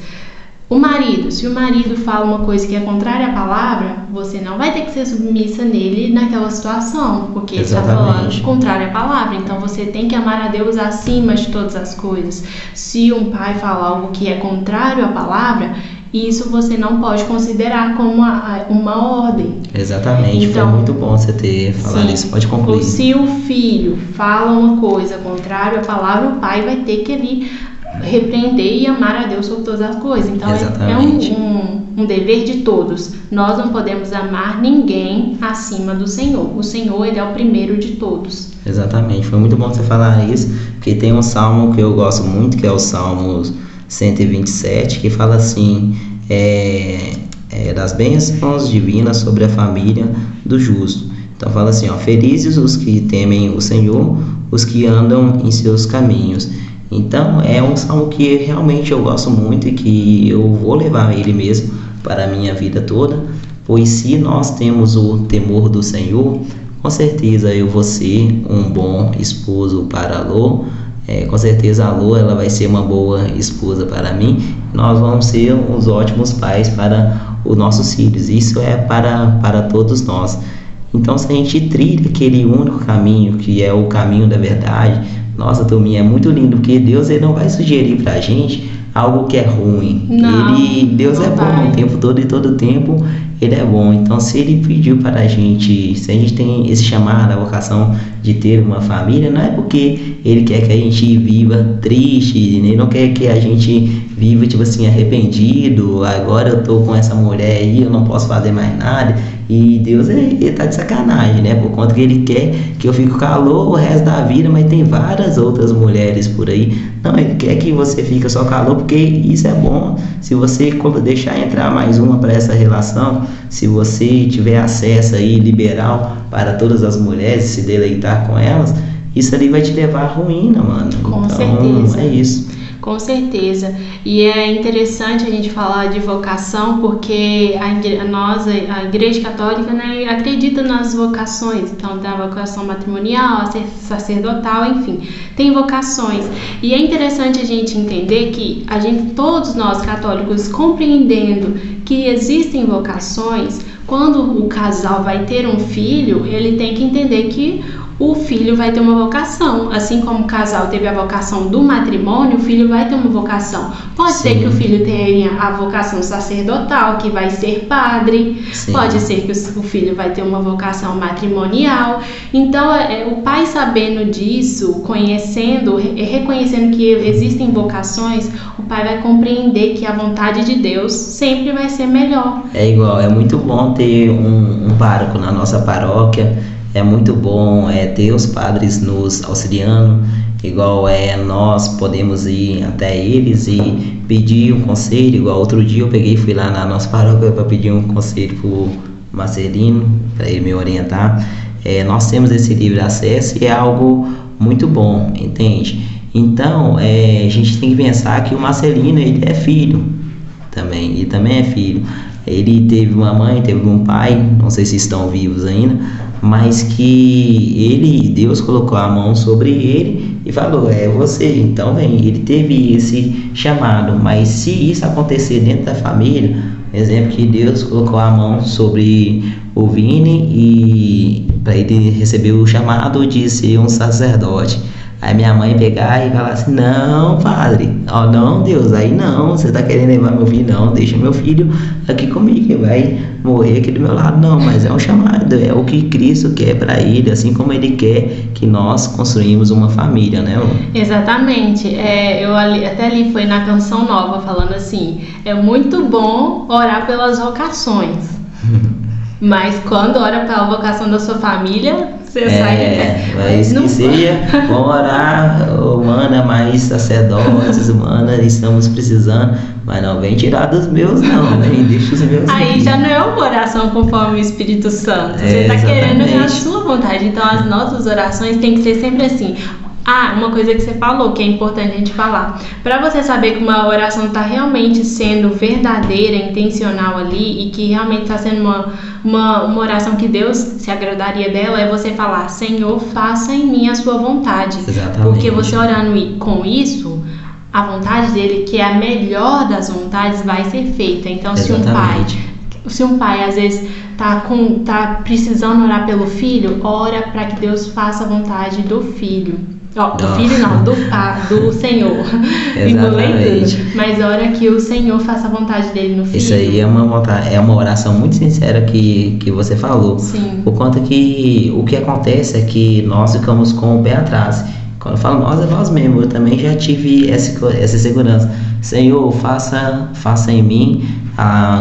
O marido, se o marido fala uma coisa que é contrária à palavra, você não vai ter que ser submissa nele naquela situação, porque ele está falando contrário à palavra. Então você tem que amar a Deus acima de todas as coisas. Se um pai fala algo que é contrário à palavra, isso você não pode considerar como uma ordem. Exatamente, então, foi muito bom você ter falado isso, pode concluir. Se o filho fala uma coisa contrária à palavra, o pai vai ter que ali repreender e amar a Deus sobre todas as coisas. Então é um dever de todos. Nós não podemos amar ninguém acima do Senhor. O Senhor, ele é o primeiro de todos. Exatamente, foi muito bom você falar isso, porque tem um salmo que eu gosto muito, que é o Salmo 127, que fala assim, das bênçãos divinas sobre a família do justo. Então fala assim, felizes os que temem o Senhor, os que andam em seus caminhos. Então é um salmo que realmente eu gosto muito e que eu vou levar ele mesmo para a minha vida toda, pois se nós temos o temor do Senhor, com certeza eu vou ser um bom esposo para a Lô, com certeza a Lô ela vai ser uma boa esposa para mim, nós vamos ser uns ótimos pais para os nossos filhos, isso é para todos nós. Então se a gente trilha aquele único caminho que é o caminho da verdade, nossa, turminha, é muito lindo, porque Deus ele não vai sugerir pra gente algo que é ruim. Deus é bom o tempo todo e todo o tempo ele é bom. Então, se ele pediu para a gente, se a gente tem esse chamado, a vocação de ter uma família, não é porque ele quer que a gente viva triste, ele não quer que a gente vive tipo assim, arrependido, agora eu tô com essa mulher aí, eu não posso fazer mais nada. E Deus, ele tá de sacanagem, né? Por conta que ele quer que eu fique calor o resto da vida, mas tem várias outras mulheres por aí. Não, ele quer que você fique só calor, porque isso é bom. Se você deixar entrar mais uma para essa relação, se você tiver acesso aí liberal para todas as mulheres, se deleitar com elas, isso ali vai te levar à ruína, mano. Com então, certeza. É isso. Com certeza. E é interessante a gente falar de vocação, porque a Igreja Católica, né, acredita nas vocações. Então, tem a vocação matrimonial, a sacerdotal, enfim, tem vocações. E é interessante a gente entender que todos nós católicos, compreendendo que existem vocações, quando o casal vai ter um filho, ele tem que entender que o filho vai ter uma vocação, assim como o casal teve a vocação do matrimônio, o filho vai ter uma vocação. Pode Sim. ser que o filho tenha a vocação sacerdotal, que vai ser padre. Sim. Pode ser que o filho vai ter uma vocação matrimonial. Então, o pai sabendo disso, conhecendo, reconhecendo que existem vocações, o pai vai compreender que a vontade de Deus sempre vai ser melhor. É igual, é muito bom ter um pároco na nossa paróquia. É muito bom ter os padres nos auxiliando, igual nós podemos ir até eles e pedir um conselho, igual outro dia eu fui lá na nossa paróquia para pedir um conselho pro Marcelino, para ele me orientar. Nós temos esse livre acesso e é algo muito bom, entende? Então, a gente tem que pensar que o Marcelino, ele é filho também, ele também é filho. Ele teve uma mãe, teve um pai, não sei se estão vivos ainda, mas que Deus colocou a mão sobre ele e falou, é você, então vem. Ele teve esse chamado, mas se isso acontecer dentro da família, exemplo que Deus colocou a mão sobre o Vini e para ele receber o chamado de ser um sacerdote. Aí minha mãe pegar e falar assim, não, padre, não, Deus, aí não, você tá querendo levar meu filho, não, deixa meu filho aqui comigo, ele vai morrer aqui do meu lado, não, mas é um chamado, é o que Cristo quer para ele, assim como ele quer que nós construímos uma família, né? Exatamente, eu até ali foi na Canção Nova falando assim, é muito bom orar pelas vocações, mas quando ora pela vocação da sua família, você sai. Mas que seja, vamos orar, mana, mais sacerdotes, mana, estamos precisando, mas não vem tirar dos meus, não, nem deixa os meus. Aí já não é uma oração conforme o Espírito Santo, você está querendo a sua vontade, então as nossas orações tem que ser sempre assim. Uma coisa que você falou, que é importante a gente falar. Para você saber que uma oração está realmente sendo verdadeira, intencional ali, e que realmente está sendo uma oração que Deus se agradaria dela, é você falar, Senhor, faça em mim a sua vontade. Exatamente. Porque você orando com isso, a vontade dele, que é a melhor das vontades, vai ser feita. Então, Exatamente. se um pai às vezes tá precisando orar pelo filho, ora para que Deus faça a vontade do filho. Do filho não, do Senhor. Exatamente. Mas ora que o Senhor faça a vontade dele no filho. Isso aí é uma oração muito sincera que você falou. Sim. Por conta que o que acontece é que nós ficamos com o pé atrás. Quando eu falo nós, é nós mesmos. Eu também já tive essa segurança. Senhor, faça em mim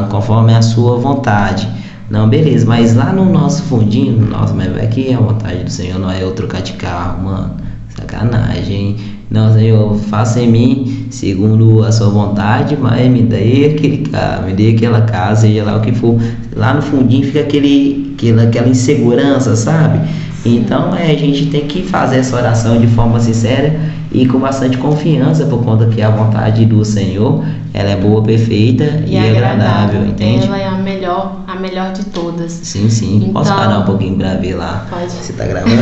conforme a sua vontade. Não, beleza, mas lá no nosso fundinho, nossa, mas é que a vontade do Senhor não é eu trocar de carro, mano. Sacanagem. Não, Senhor, faça em mim segundo a sua vontade, mas me dê aquele carro, me dê aquela casa, seja lá o que for. Lá no fundinho fica aquela insegurança, sabe? Então a gente tem que fazer essa oração de forma sincera e com bastante confiança, por conta que a vontade do Senhor, ela é boa, perfeita e agradável, entende? Ela é a melhor de todas. Sim. Então, posso parar um pouquinho pra ver lá? Pode. Você tá gravando?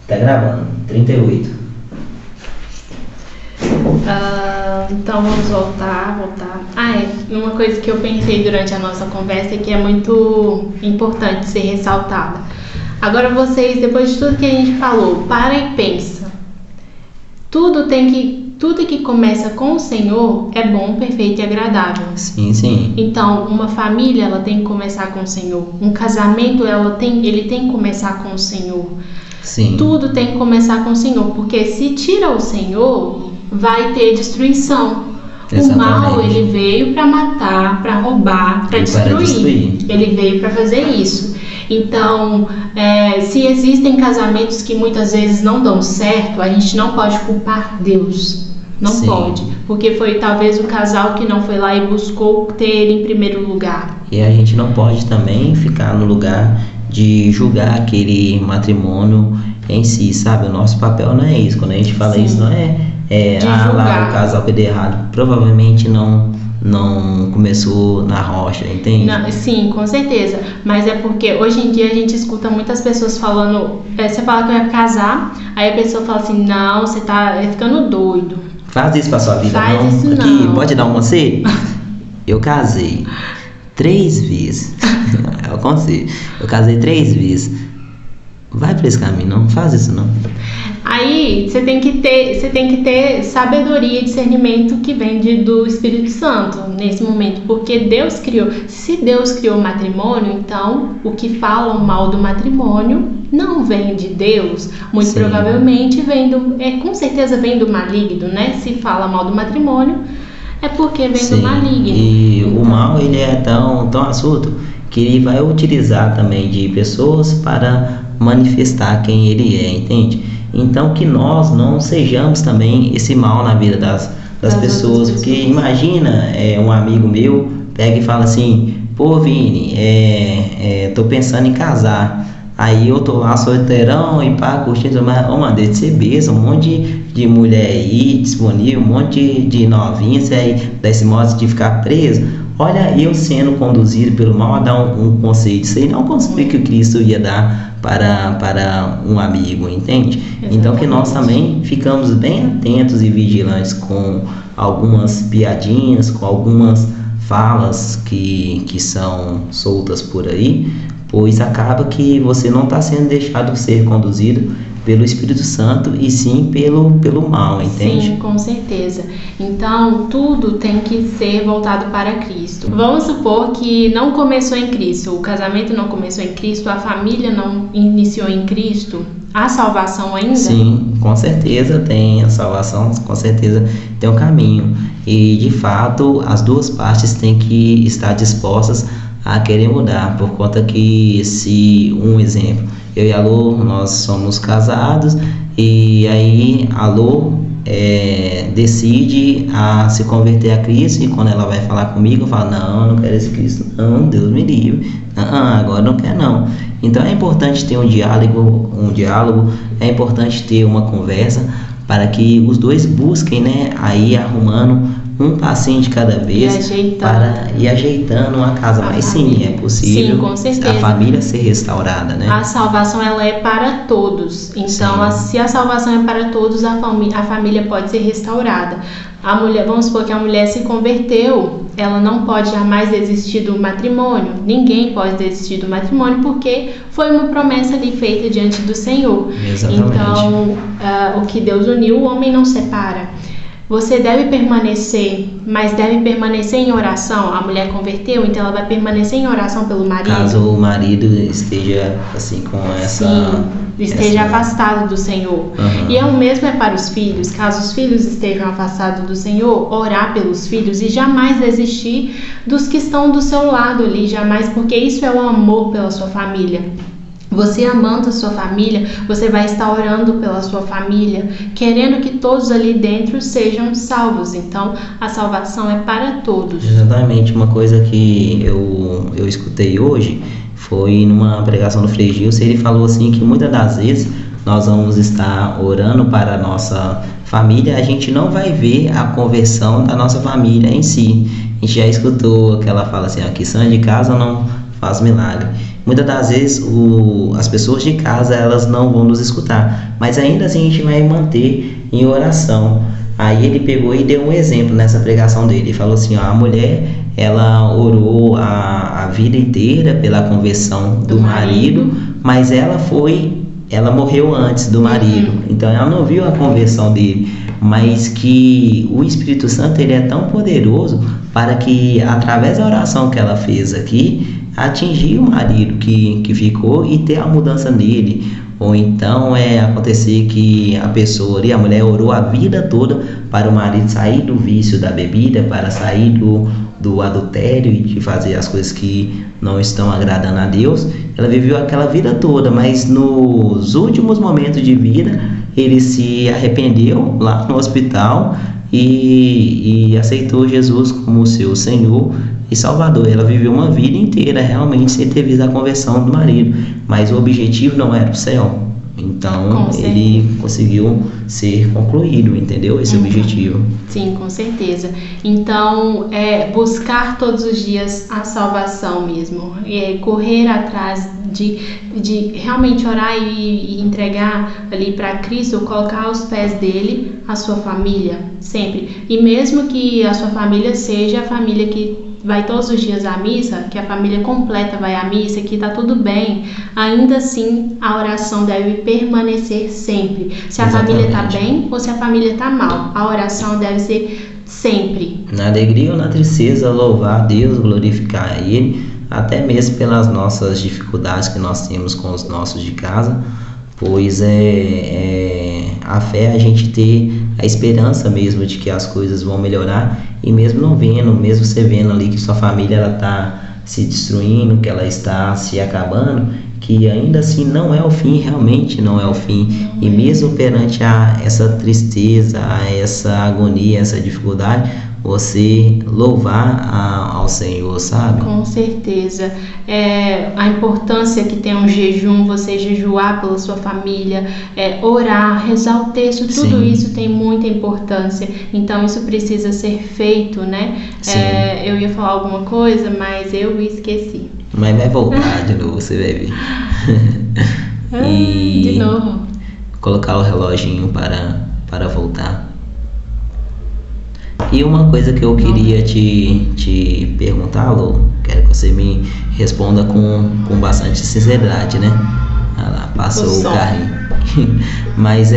Tá gravando, 38. Então vamos voltar. Uma coisa que eu pensei durante a nossa conversa que é muito importante ser ressaltada. Agora vocês, depois de tudo que a gente falou, para e pensa. Tudo tem que tudo que começa com o Senhor é bom, perfeito e agradável. Sim, sim. Então, uma família, ela tem que começar com o Senhor. Um casamento, ele tem que começar com o Senhor. Sim. Tudo tem que começar com o Senhor, porque se tira o Senhor, vai ter destruição. Exatamente. O mal, ele veio para matar, para roubar, para destruir. Ele veio para fazer isso. Então, se existem casamentos que muitas vezes não dão certo, a gente não pode culpar Deus. Não Sim. pode, porque foi talvez o casal que não foi lá e buscou ter ele em primeiro lugar. E a gente não pode também ficar no lugar de julgar aquele matrimônio em si, sabe? O nosso papel não é isso. Quando a gente fala Sim. isso, não lá o casal que deu errado. Provavelmente não começou na rocha, entende? Não, sim, com certeza. Mas é porque hoje em dia a gente escuta muitas pessoas falando, você fala que vai casar, aí a pessoa fala assim, não, você tá ficando doido. Faz isso pra sua vida, Faz não. isso Aqui, não. pode dar um conselho? Eu casei 3 vezes. É o conselho. Eu casei 3 vezes. Vai por esse caminho, não faz isso não. Aí você tem que ter sabedoria e discernimento que vem do Espírito Santo nesse momento, porque Deus criou. Se Deus criou o matrimônio, então o que falam mal do matrimônio não vem de Deus, muito Sim. provavelmente com certeza vem do maligno, né? Se fala mal do matrimônio, é porque vem Sim. do maligno. E então, o mal, ele é tão absurdo que ele vai utilizar também de pessoas para manifestar quem ele é, entende? Então que nós não sejamos também esse mal na vida das pessoas, porque imagina um amigo meu pega e fala assim, pô Vini, tô pensando em casar, aí eu tô lá solteirão e pá, curtindo, mas mano, deixa de ser besta, um monte de mulher aí disponível, um monte de novinhas aí, desse modo de ficar preso. Olha, eu sendo conduzido pelo mal a dar um conselho, isso aí não é um conselho que o Cristo ia dar para um amigo, entende? Exatamente. Então que nós também ficamos bem atentos e vigilantes com algumas piadinhas, com algumas falas que são soltas por aí, pois acaba que você não está sendo deixado ser conduzido pelo Espírito Santo e sim pelo mal, entende? Sim, com certeza. Então, tudo tem que ser voltado para Cristo. Vamos supor que não começou em Cristo, o casamento não começou em Cristo, a família não iniciou em Cristo. Há salvação ainda? Sim, com certeza tem a salvação, com certeza tem um caminho. E, de fato, as duas partes têm que estar dispostas a querer mudar, por conta que se, um exemplo, eu e a Lô, nós somos casados e aí a Lô decide a se converter a Cristo, e quando ela vai falar comigo eu falo, não quero esse Cristo não, Deus me livre, agora não quero não. Então é importante ter um diálogo, é importante ter uma conversa para que os dois busquem, né, aí arrumando um passinho de cada vez e ajeitando uma casa. Mas sim, é possível. Sim, com certeza. A família ser restaurada, né? A salvação, ela é para todos. Então, se a salvação é para todos, a família pode ser restaurada. A mulher, vamos supor que a mulher se converteu, ela não pode jamais desistir do matrimônio. Ninguém pode desistir do matrimônio, porque foi uma promessa ali feita diante do Senhor. Exatamente. Então, o que Deus uniu, o homem não separa. Você deve permanecer, mas deve permanecer em oração. A mulher converteu, então ela vai permanecer em oração pelo marido. Caso o marido esteja assim com essa... Sim, esteja afastado do Senhor. Uhum. E o mesmo é para os filhos. Caso os filhos estejam afastados do Senhor, orar pelos filhos e jamais desistir dos que estão do seu lado ali, jamais, porque isso é o amor pela sua família. Você amando a sua família, você vai estar orando pela sua família, querendo que todos ali dentro sejam salvos. Então, a salvação é para todos. Exatamente. Uma coisa que eu escutei hoje foi numa pregação do Frei Gilson. Ele falou assim que muitas das vezes nós vamos estar orando para a nossa família, a gente não vai ver a conversão da nossa família em si. A gente já escutou aquela fala assim, que santo de casa não faz milagre. Muitas das vezes as pessoas de casa elas não vão nos escutar, mas ainda assim a gente vai manter em oração. Aí ele pegou e deu um exemplo nessa pregação dele. Ele falou assim, a mulher ela orou a vida inteira pela conversão do marido, mas ela foi ela morreu antes do marido, então ela não viu a conversão dele, mas que o Espírito Santo ele é tão poderoso para que através da oração que ela fez aqui, atingir o marido que ficou e ter a mudança nele. Ou então acontecer que a pessoa ali, a mulher orou a vida toda para o marido sair do vício da bebida, para sair do adultério e de fazer as coisas que não estão agradando a Deus. Ela viveu aquela vida toda, mas nos últimos momentos de vida ele se arrependeu lá no hospital e aceitou Jesus como seu Senhor e Salvador. Ela viveu uma vida inteira realmente sem ter visto a conversão do marido, mas o objetivo não era o céu. Então ele conseguiu ser concluído, entendeu? Esse objetivo. Sim, com certeza. Então buscar todos os dias a salvação mesmo, correr atrás de realmente orar e entregar ali para Cristo, colocar aos pés dele a sua família, sempre. E mesmo que a sua família seja a família que vai todos os dias à missa, que a família completa vai à missa, que está tudo bem, ainda assim a oração deve permanecer sempre. Se a família está bem ou se a família está mal, a oração deve ser sempre. Na alegria ou na tristeza, louvar a Deus, glorificar a Ele, até mesmo pelas nossas dificuldades que nós temos com os nossos de casa, pois a fé é a gente ter a esperança mesmo de que as coisas vão melhorar, e mesmo não vendo, mesmo você vendo ali que sua família ela está se destruindo, que ela está se acabando, que ainda assim não é o fim, realmente não é o fim. E mesmo perante essa tristeza, essa agonia, essa dificuldade, você louvar ao Senhor, sabe? Com certeza. A importância que tem um jejum, você jejuar pela sua família, orar, rezar o texto, tudo Sim. isso tem muita importância. Então isso precisa ser feito, né? Eu ia falar alguma coisa, mas eu esqueci. Mas vai voltar de novo, você vai ver. De novo. Colocar o reloginho para voltar. E uma coisa que eu queria te perguntar, Lô, quero que você me responda com bastante sinceridade, né? Ah lá, passou o carrinho. Mas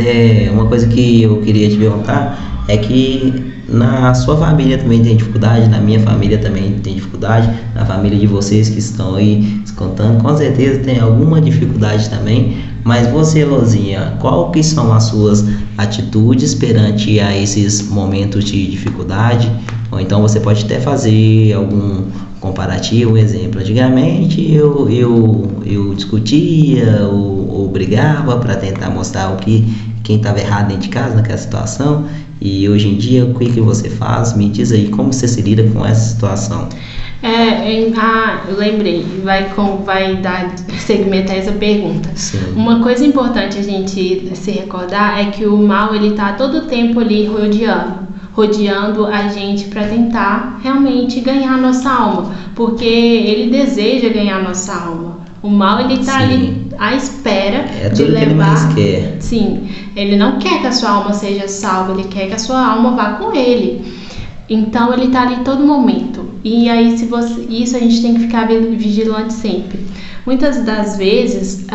uma coisa que eu queria te perguntar é que na sua família também tem dificuldade, na minha família também tem dificuldade, na família de vocês que estão aí escutando, com certeza tem alguma dificuldade também. Mas você, Lozinha, qual que são as suas atitudes perante a esses momentos de dificuldade? Ou então você pode até fazer algum comparativo, um exemplo. Antigamente eu discutia ou brigava para tentar mostrar quem estava errado dentro de casa naquela situação. E hoje em dia, o que você faz? Me diz aí, como você se lida com essa situação? Eu lembrei, vai dar segmento a essa pergunta. Sim. Uma coisa importante a gente se recordar é que o mal ele está todo o tempo ali rodeando a gente para tentar realmente ganhar a nossa alma, porque ele deseja ganhar a nossa alma. O mal ele está ali à espera de levar. Que ele mais quer. Sim, ele não quer que a sua alma seja salva, ele quer que a sua alma vá com ele. Então ele está ali todo momento. E aí isso a gente tem que ficar vigilante sempre. Muitas das vezes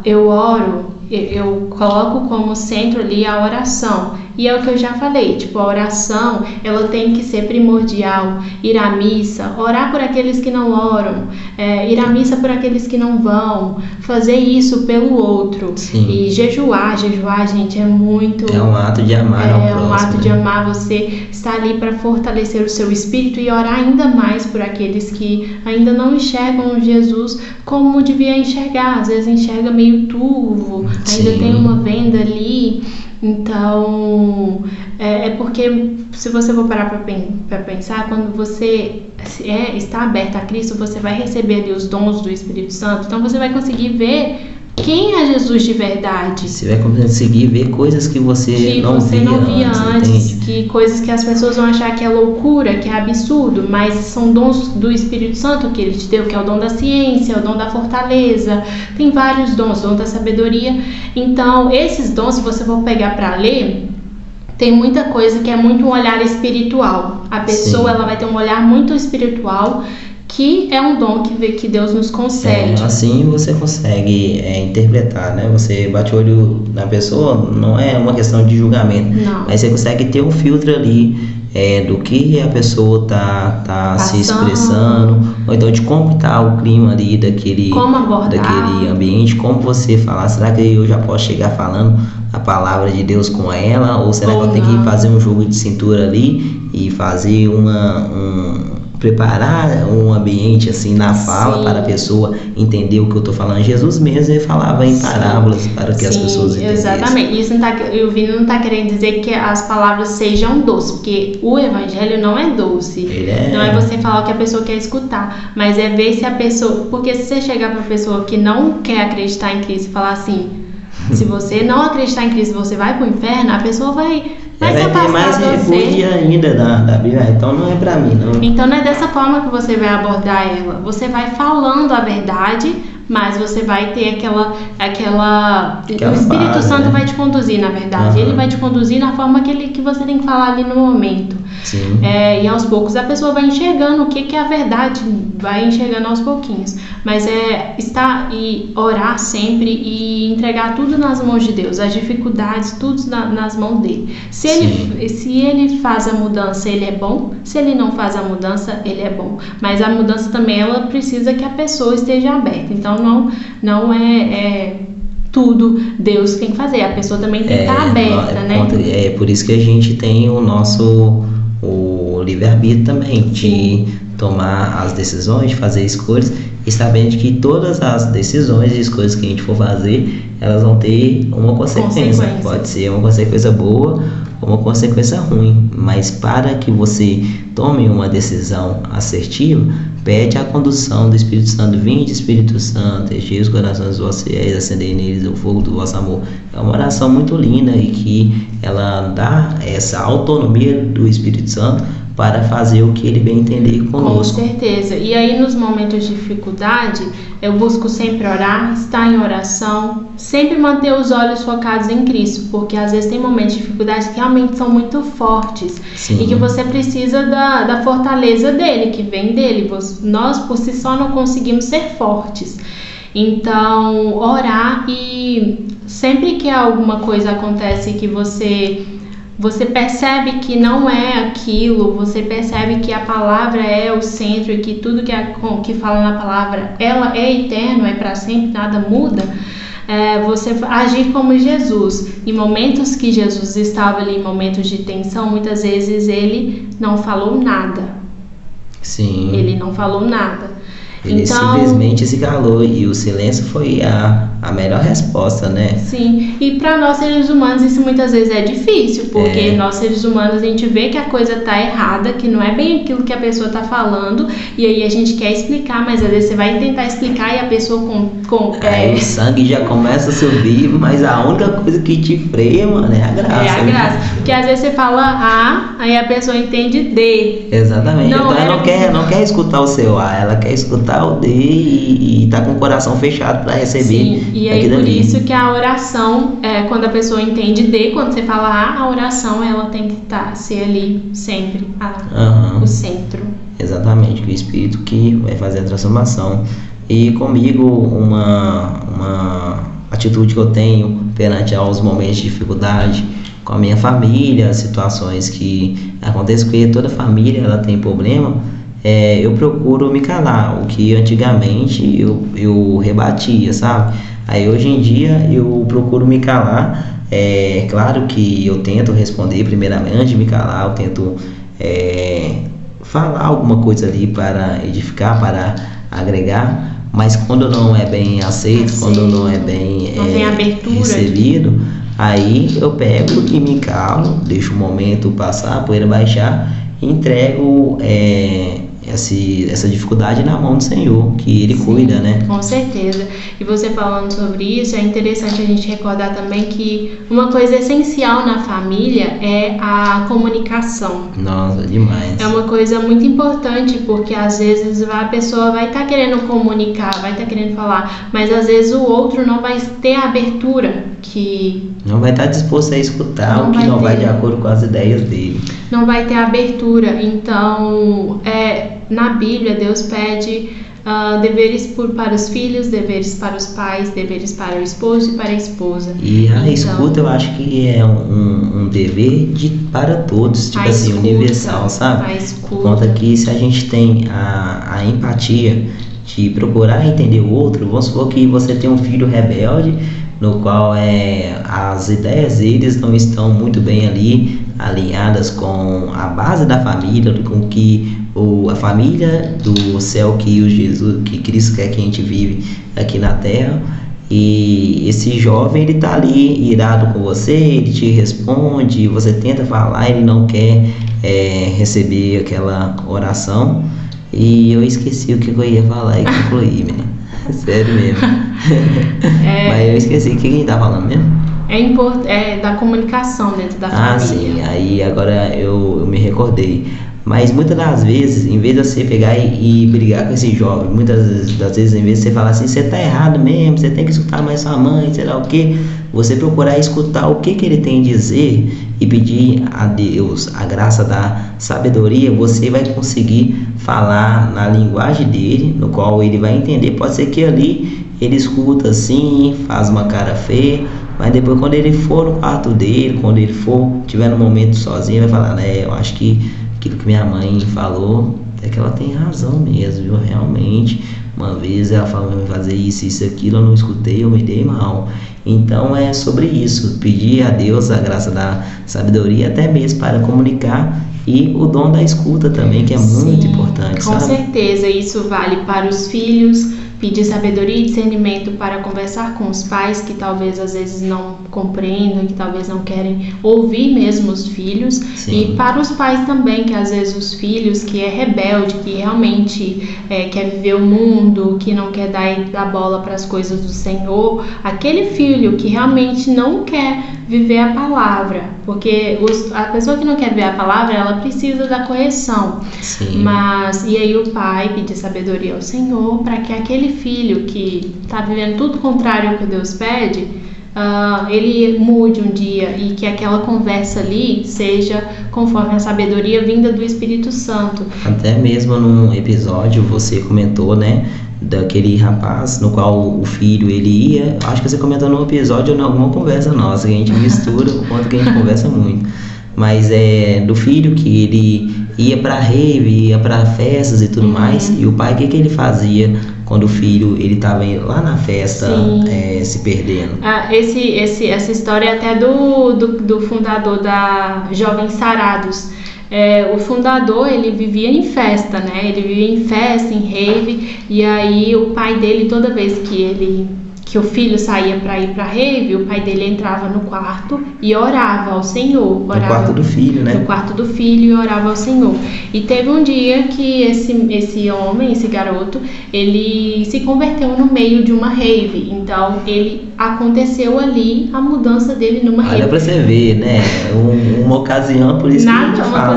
eu oro, eu coloco como centro ali a oração. E é o que eu já falei, tipo, a oração, ela tem que ser primordial. Ir à missa, orar por aqueles que não oram, ir à missa por aqueles que não vão, fazer isso pelo outro. Sim. E jejuar, gente, é muito... É um ato de amar ao próximo. É um ato de amar, você está ali para fortalecer o seu espírito e orar ainda mais por aqueles que ainda não enxergam Jesus como devia enxergar. Às vezes enxerga meio turvo, ainda tem uma venda ali. Então, porque se você for parar para pensar, quando você está aberto a Cristo, você vai receber ali os dons do Espírito Santo, então você vai conseguir ver quem é Jesus de verdade. Você vai conseguir ver coisas que você não via antes, que coisas que as pessoas vão achar que é loucura, que é absurdo, mas são dons do Espírito Santo que ele te deu, que é o dom da ciência, o dom da fortaleza, tem vários dons, o dom da sabedoria. Então, esses dons, se você for pegar para ler, tem muita coisa que é muito um olhar espiritual. A pessoa ela vai ter um olhar muito espiritual, que é um dom que Deus nos concede. Assim você consegue interpretar, né? Você bate o olho na pessoa, não é uma questão de julgamento, Não. mas você consegue ter um filtro ali do que a pessoa tá se expressando, ou então de como tá o clima ali daquele ambiente, como você falar, será que eu já posso chegar falando a palavra de Deus com ela, ou será que eu tenho que fazer um jogo de cintura ali e fazer preparar um ambiente assim na fala Sim. para a pessoa entender o que eu estou falando. Jesus mesmo ele falava em parábolas para que as pessoas entendessem. Exatamente. Isso o Vini não está querendo dizer que as palavras sejam doces, porque o evangelho não é doce. Não é você falar o que a pessoa quer escutar, mas é ver se a pessoa... Porque se você chegar para uma pessoa que não quer acreditar em Cristo e falar assim, se você não acreditar em Cristo, você vai para o inferno, a pessoa vai ter mais repúdio ainda da Bíblia, então não é pra mim, não. Então não é dessa forma que você vai abordar ela. Você vai falando a verdade, mas você vai ter aquela o Espírito Santo vai te conduzir, na verdade. Ele vai te conduzir na forma que você tem que falar ali no momento. Sim. E aos poucos a pessoa vai enxergando o que é a verdade, vai enxergando aos pouquinhos. Mas orar sempre e entregar tudo nas mãos de Deus, as dificuldades, tudo nas mãos dele. Se ele faz a mudança, ele é bom. Se ele não faz a mudança, ele é bom. Mas a mudança também, ela precisa que a pessoa esteja aberta. Então não é tudo Deus tem que fazer. A pessoa também tem que estar aberta, né? É por isso que a gente tem o nosso livre-arbítrio também, de tomar as decisões, de fazer escolhas, e sabendo que todas as decisões e escolhas que a gente for fazer, elas vão ter uma consequência. Pode ser uma consequência boa ou uma consequência ruim, mas para que você tome uma decisão assertiva, pede a condução do Espírito Santo. Vinde, Espírito Santo, enchei os corações dos vossos fiéis, acendei neles o fogo do vosso amor. É uma oração muito linda e que ela dá essa autonomia do Espírito Santo para fazer o que ele bem entender conosco. Com certeza. E aí nos momentos de dificuldade, eu busco sempre orar, estar em oração, sempre manter os olhos focados em Cristo, porque às vezes tem momentos de dificuldade que realmente são muito fortes. Sim. E que você precisa da fortaleza dele, que vem dele. Nós por si só não conseguimos ser fortes. Então, orar, e sempre que alguma coisa acontece que você percebe que não é aquilo, você percebe que a palavra é o centro e que tudo que fala na palavra, ela é eterno, é para sempre, nada muda. Você agir como Jesus. Em momentos que Jesus estava ali, em momentos de tensão, muitas vezes ele não falou nada. Sim. Ele não falou nada. Ele simplesmente se calou, e o silêncio foi a melhor resposta, né? Sim, e para nós seres humanos isso muitas vezes é difícil, porque nós seres humanos a gente vê que a coisa tá errada, que não é bem aquilo que a pessoa tá falando, e aí a gente quer explicar, mas às vezes você vai tentar explicar e a pessoa Aí o sangue já começa a subir, mas a única coisa que te freia, mano, é a graça. É a graça, porque às vezes você fala A, aí a pessoa entende D. Exatamente, então ela não quer escutar o seu A, ela quer escutar o D e tá com o coração fechado para receber. Sim, e aí por isso que a oração, quando a pessoa entende D, quando você fala A oração ela tem que ser ali sempre o centro. Exatamente, que o Espírito que vai fazer a transformação. E comigo uma atitude que eu tenho perante aos momentos de dificuldade com a minha família, situações que acontecem, porque toda família ela tem problema. Eu procuro me calar, o que antigamente eu rebatia, sabe? Aí hoje em dia eu procuro me calar. Claro que eu tento responder primeiramente, me calar, eu tento falar alguma coisa ali para edificar, para agregar, mas quando não é bem aceito, quando não é bem recebido, aí eu pego e me calo, deixo o momento passar, a poeira baixar, e entrego essa dificuldade na mão do Senhor, que Ele cuida, né? Com certeza. E você falando sobre isso, é interessante a gente recordar também que uma coisa essencial na família é a comunicação. Nossa, demais. É uma coisa muito importante, porque às vezes a pessoa vai estar querendo comunicar, vai estar querendo falar, mas às vezes o outro não vai ter a abertura que... Não vai estar disposto a escutar o que não vai de acordo com as ideias dele. não vai ter abertura. Então, na Bíblia, Deus pede deveres para os filhos, deveres para os pais, deveres para o esposo e para a esposa. E a escuta eu acho que é um dever para todos, tipo assim, universal, sabe? Por conta que se a gente tem a empatia de procurar entender o outro, vamos supor que você tem um filho rebelde, no qual as ideias deles não estão muito bem ali alinhadas com a base da família, com que a família do céu que Cristo quer que a gente vive aqui na terra. E esse jovem, ele tá ali irado com você, ele te responde, você tenta falar, ele não quer receber aquela oração. E eu esqueci o que eu ia falar e concluí, menina. Sério mesmo. Mas eu esqueci. O que a gente tá falando mesmo? Da comunicação dentro da família. Sim. Aí agora eu me recordei. Mas muitas das vezes, em vez de você pegar e brigar com esse jovem, muitas das vezes, em vez de você falar assim, você tá errado mesmo, você tem que escutar mais sua mãe, sei lá o que, você procurar escutar o que ele tem a dizer e pedir a Deus a graça da sabedoria, você vai conseguir falar na linguagem dele, no qual ele vai entender. Pode ser que ali ele escuta assim, faz uma cara feia, mas depois quando ele for no quarto dele, quando ele tiver no momento sozinho, vai falar, eu acho que aquilo que minha mãe falou é que ela tem razão mesmo, viu? Realmente, uma vez ela falou em fazer isso, aquilo, eu não escutei, eu me dei mal. Então é sobre isso, pedir a Deus a graça da sabedoria, até mesmo para comunicar, e o dom da escuta também, que é muito importante, com certeza, isso vale para os filhos, pedir sabedoria e discernimento para conversar com os pais que talvez às vezes não compreendam, que talvez não querem ouvir mesmo os filhos. Sim. E para os pais também, que às vezes os filhos que é rebelde, que realmente quer viver o mundo, que não quer dar bola para as coisas do Senhor, aquele filho que realmente não quer viver a palavra, porque a pessoa que não quer viver a palavra, ela precisa da correção. Sim. E aí o pai pedir sabedoria ao Senhor para que aquele filho que está vivendo tudo contrário ao que Deus pede, ele mude um dia, e que aquela conversa ali seja conforme a sabedoria vinda do Espírito Santo. Até mesmo num episódio você comentou, né, daquele rapaz no qual o filho ele ia, acho que você comentou num episódio ou em alguma conversa nossa, que a gente mistura o quanto que a gente conversa muito, mas do filho que ele ia pra rave, ia pra festas e tudo mais, e o pai, o que ele fazia quando o filho ele estava lá na festa se perdendo? Essa história é até do fundador da Jovens Sarados. O fundador, ele vivia em festa, né? Ele vivia em festa, em rave, e aí o pai dele, toda vez que o filho saía para ir para rave, o pai dele entrava no quarto e orava ao Senhor. No quarto do filho, né? No quarto do filho, e orava ao Senhor. E teve um dia que esse homem, esse garoto, ele se converteu no meio de uma rave. Então, aconteceu ali a mudança dele numa rave. Olha pra você ver, né? Uma ocasião, por isso que a gente fala.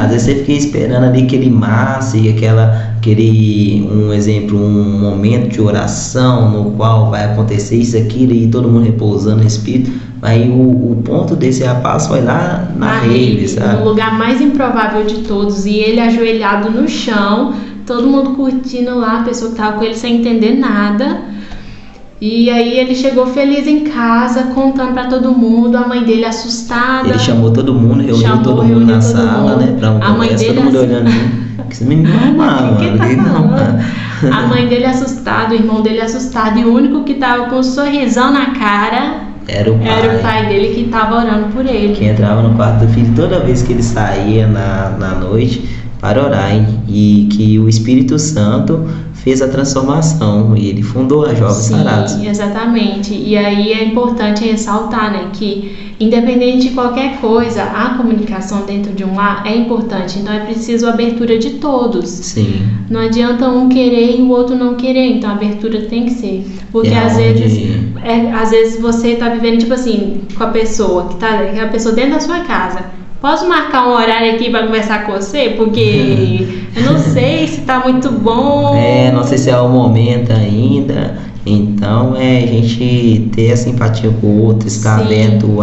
Às vezes você fica esperando ali aquele masse, um momento de oração no qual vai acontecer isso, aquilo, e todo mundo repousando no Espírito. Aí o ponto desse rapaz foi lá na rave, sabe? No lugar mais improvável de todos, e ele ajoelhado no chão, todo mundo curtindo lá, a pessoa que estava com ele sem entender nada. E aí ele chegou feliz em casa, contando pra todo mundo, a mãe dele assustada. Ele chamou todo mundo, reuniu todo mundo na sala, né? Pra uma conversa, todo mundo olhando assim. Esse menino não arrumava, mano. A mãe dele assustada, o irmão dele assustado, e o único que tava com um sorrisão na cara era o pai dele, que tava orando por ele. Que entrava no quarto do filho toda vez que ele saía na noite para orar, e que o Espírito Santo fez a transformação e ele fundou a Jovens Sarados. Sim, exatamente. E aí é importante ressaltar, né, que independente de qualquer coisa, a comunicação dentro de um lar é importante. Então é preciso a abertura de todos. Sim. Não adianta um querer e o outro não querer. Então a abertura tem que ser. Porque às vezes você está vivendo tipo assim com a pessoa que é a pessoa dentro da sua casa. Posso marcar um horário aqui para conversar com você? Porque eu não sei se tá muito bom. Não sei se é o momento ainda. Então a gente ter a simpatia com o outro, estar aberto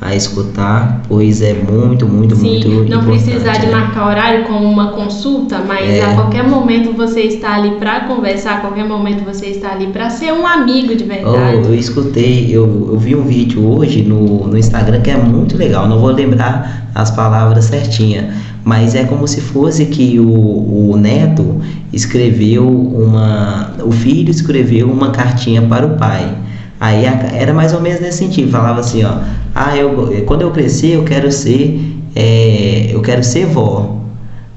a escutar, pois é muito Sim, não importante. precisar de marcar horário como uma consulta, mas a qualquer momento você está ali para conversar, a qualquer momento você está ali para ser um amigo de verdade. Eu escutei, eu vi um vídeo hoje no Instagram que é muito legal, não vou lembrar as palavras certinhas, mas é como se fosse que o neto escreveu o filho escreveu uma cartinha para o pai. Aí era mais ou menos nesse sentido, falava assim, ó, quando eu crescer eu quero ser vó.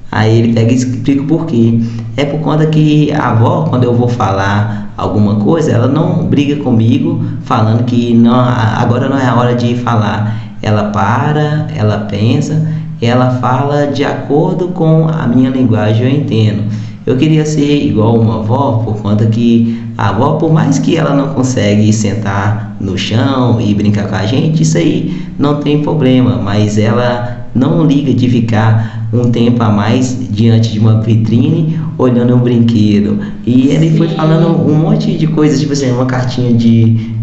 Aí ele pega e explica o porquê. É por conta que a avó, quando eu vou falar alguma coisa, ela não briga comigo falando que não, agora não é a hora de falar. Ela para, ela pensa, ela fala de acordo com a minha linguagem, eu entendo. Eu queria ser igual uma avó, por conta que a avó, por mais que ela não consegue sentar no chão e brincar com a gente, isso aí não tem problema, mas ela não liga de ficar um tempo a mais diante de uma vitrine olhando um brinquedo. E ele foi falando um monte de coisas, tipo assim, uma cartinha de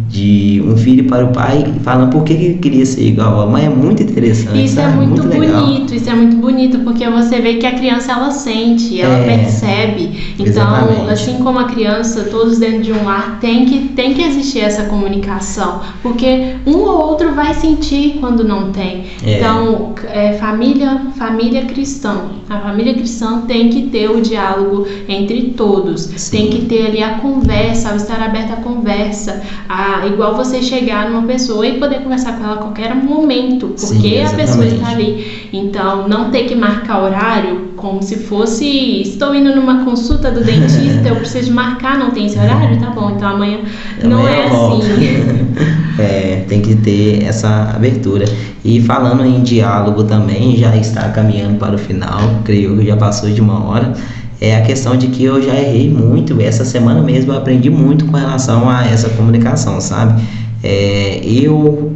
um filho para o pai, falando por que ele queria ser igual a mãe. É muito interessante. Isso sabe? É muito legal. bonito, isso é muito bonito, porque você vê que a criança ela sente, ela percebe. Então, exatamente. assim como a criança, todos dentro de um lar, tem que existir essa comunicação, porque um ou outro vai sentir quando não tem. Então, família cristã. A família cristã tem que ter o diálogo entre todos. Sim. Tem que ter ali a conversa, estar aberta à conversa. Igual você chegar numa pessoa e poder conversar com ela a qualquer momento, porque a pessoa está ali. Então, não ter que marcar horário como se fosse, estou indo numa consulta do dentista, eu preciso marcar, não tem esse horário? Tá bom, então amanhã não é assim. Tem que ter essa abertura. E falando em diálogo também, já está caminhando para o final, creio que já passou de 1 hora. É a questão de que eu já errei muito. Essa semana mesmo eu aprendi muito com relação a essa comunicação, sabe? Eu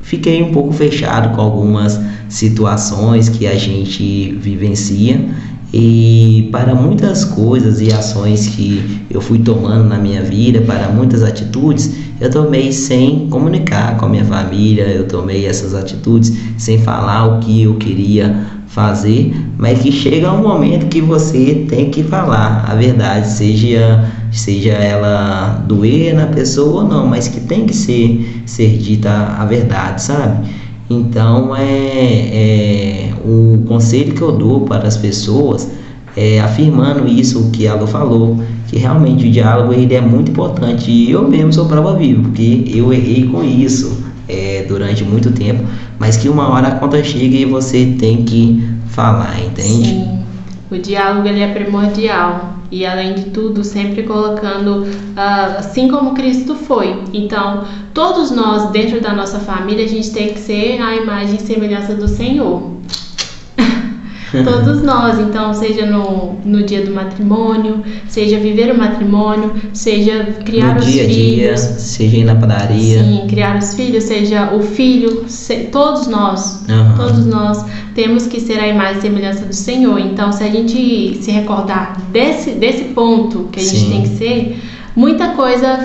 fiquei um pouco fechado com algumas situações que a gente vivencia, e para muitas coisas e ações que eu fui tomando na minha vida, para muitas atitudes, eu tomei sem comunicar com a minha família, eu tomei essas atitudes sem falar o que eu queria fazer, mas que chega um momento que você tem que falar a verdade, seja ela doer na pessoa ou não, mas que tem que ser dita a verdade, sabe? Então, o conselho que eu dou para as pessoas afirmando isso que ela falou, que realmente o diálogo ele é muito importante, e eu mesmo sou prova viva, porque eu errei com isso durante muito tempo, mas que uma hora a conta chega e você tem que falar, entende? Sim, o diálogo ele é primordial, e além de tudo sempre colocando assim como Cristo foi. Então todos nós dentro da nossa família a gente tem que ser a imagem e semelhança do Senhor. Todos nós, então, seja no dia do matrimônio, seja viver o matrimônio, seja criar os filhos, dia, seja ir na padaria. Sim, criar os filhos, seja o filho, todos nós temos que ser a imagem e semelhança do Senhor. Então, se a gente se recordar desse ponto que a gente tem que ser, muita coisa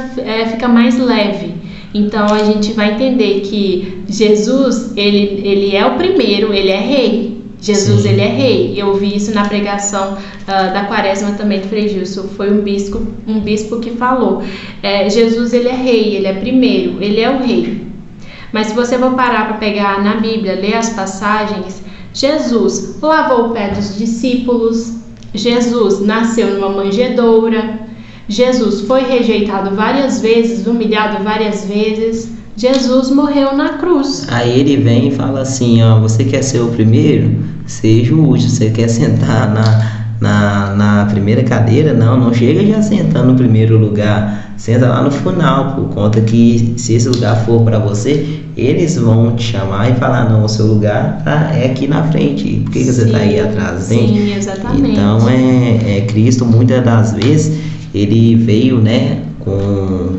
fica mais leve. Então, a gente vai entender que Jesus, ele é o primeiro, ele é rei. Jesus, ele é rei. Eu vi isso na pregação da Quaresma também do Frei Gilson. Foi um bispo que falou. Jesus, ele é rei, ele é primeiro, ele é o rei. Mas se você for parar para pegar na Bíblia, ler as passagens, Jesus lavou o pé dos discípulos, Jesus nasceu numa manjedoura, Jesus foi rejeitado várias vezes, humilhado várias vezes, Jesus morreu na cruz. Aí ele vem e fala assim, ó, você quer ser o primeiro? Seja o último. Você quer sentar na primeira cadeira? Não chega já sentando no primeiro lugar. Senta lá no final, por conta que se esse lugar for para você, eles vão te chamar e falar, não, o seu lugar é aqui na frente. Por que você está aí atrás? Entende? Sim, exatamente. Então Cristo muitas das vezes ele veio, né, com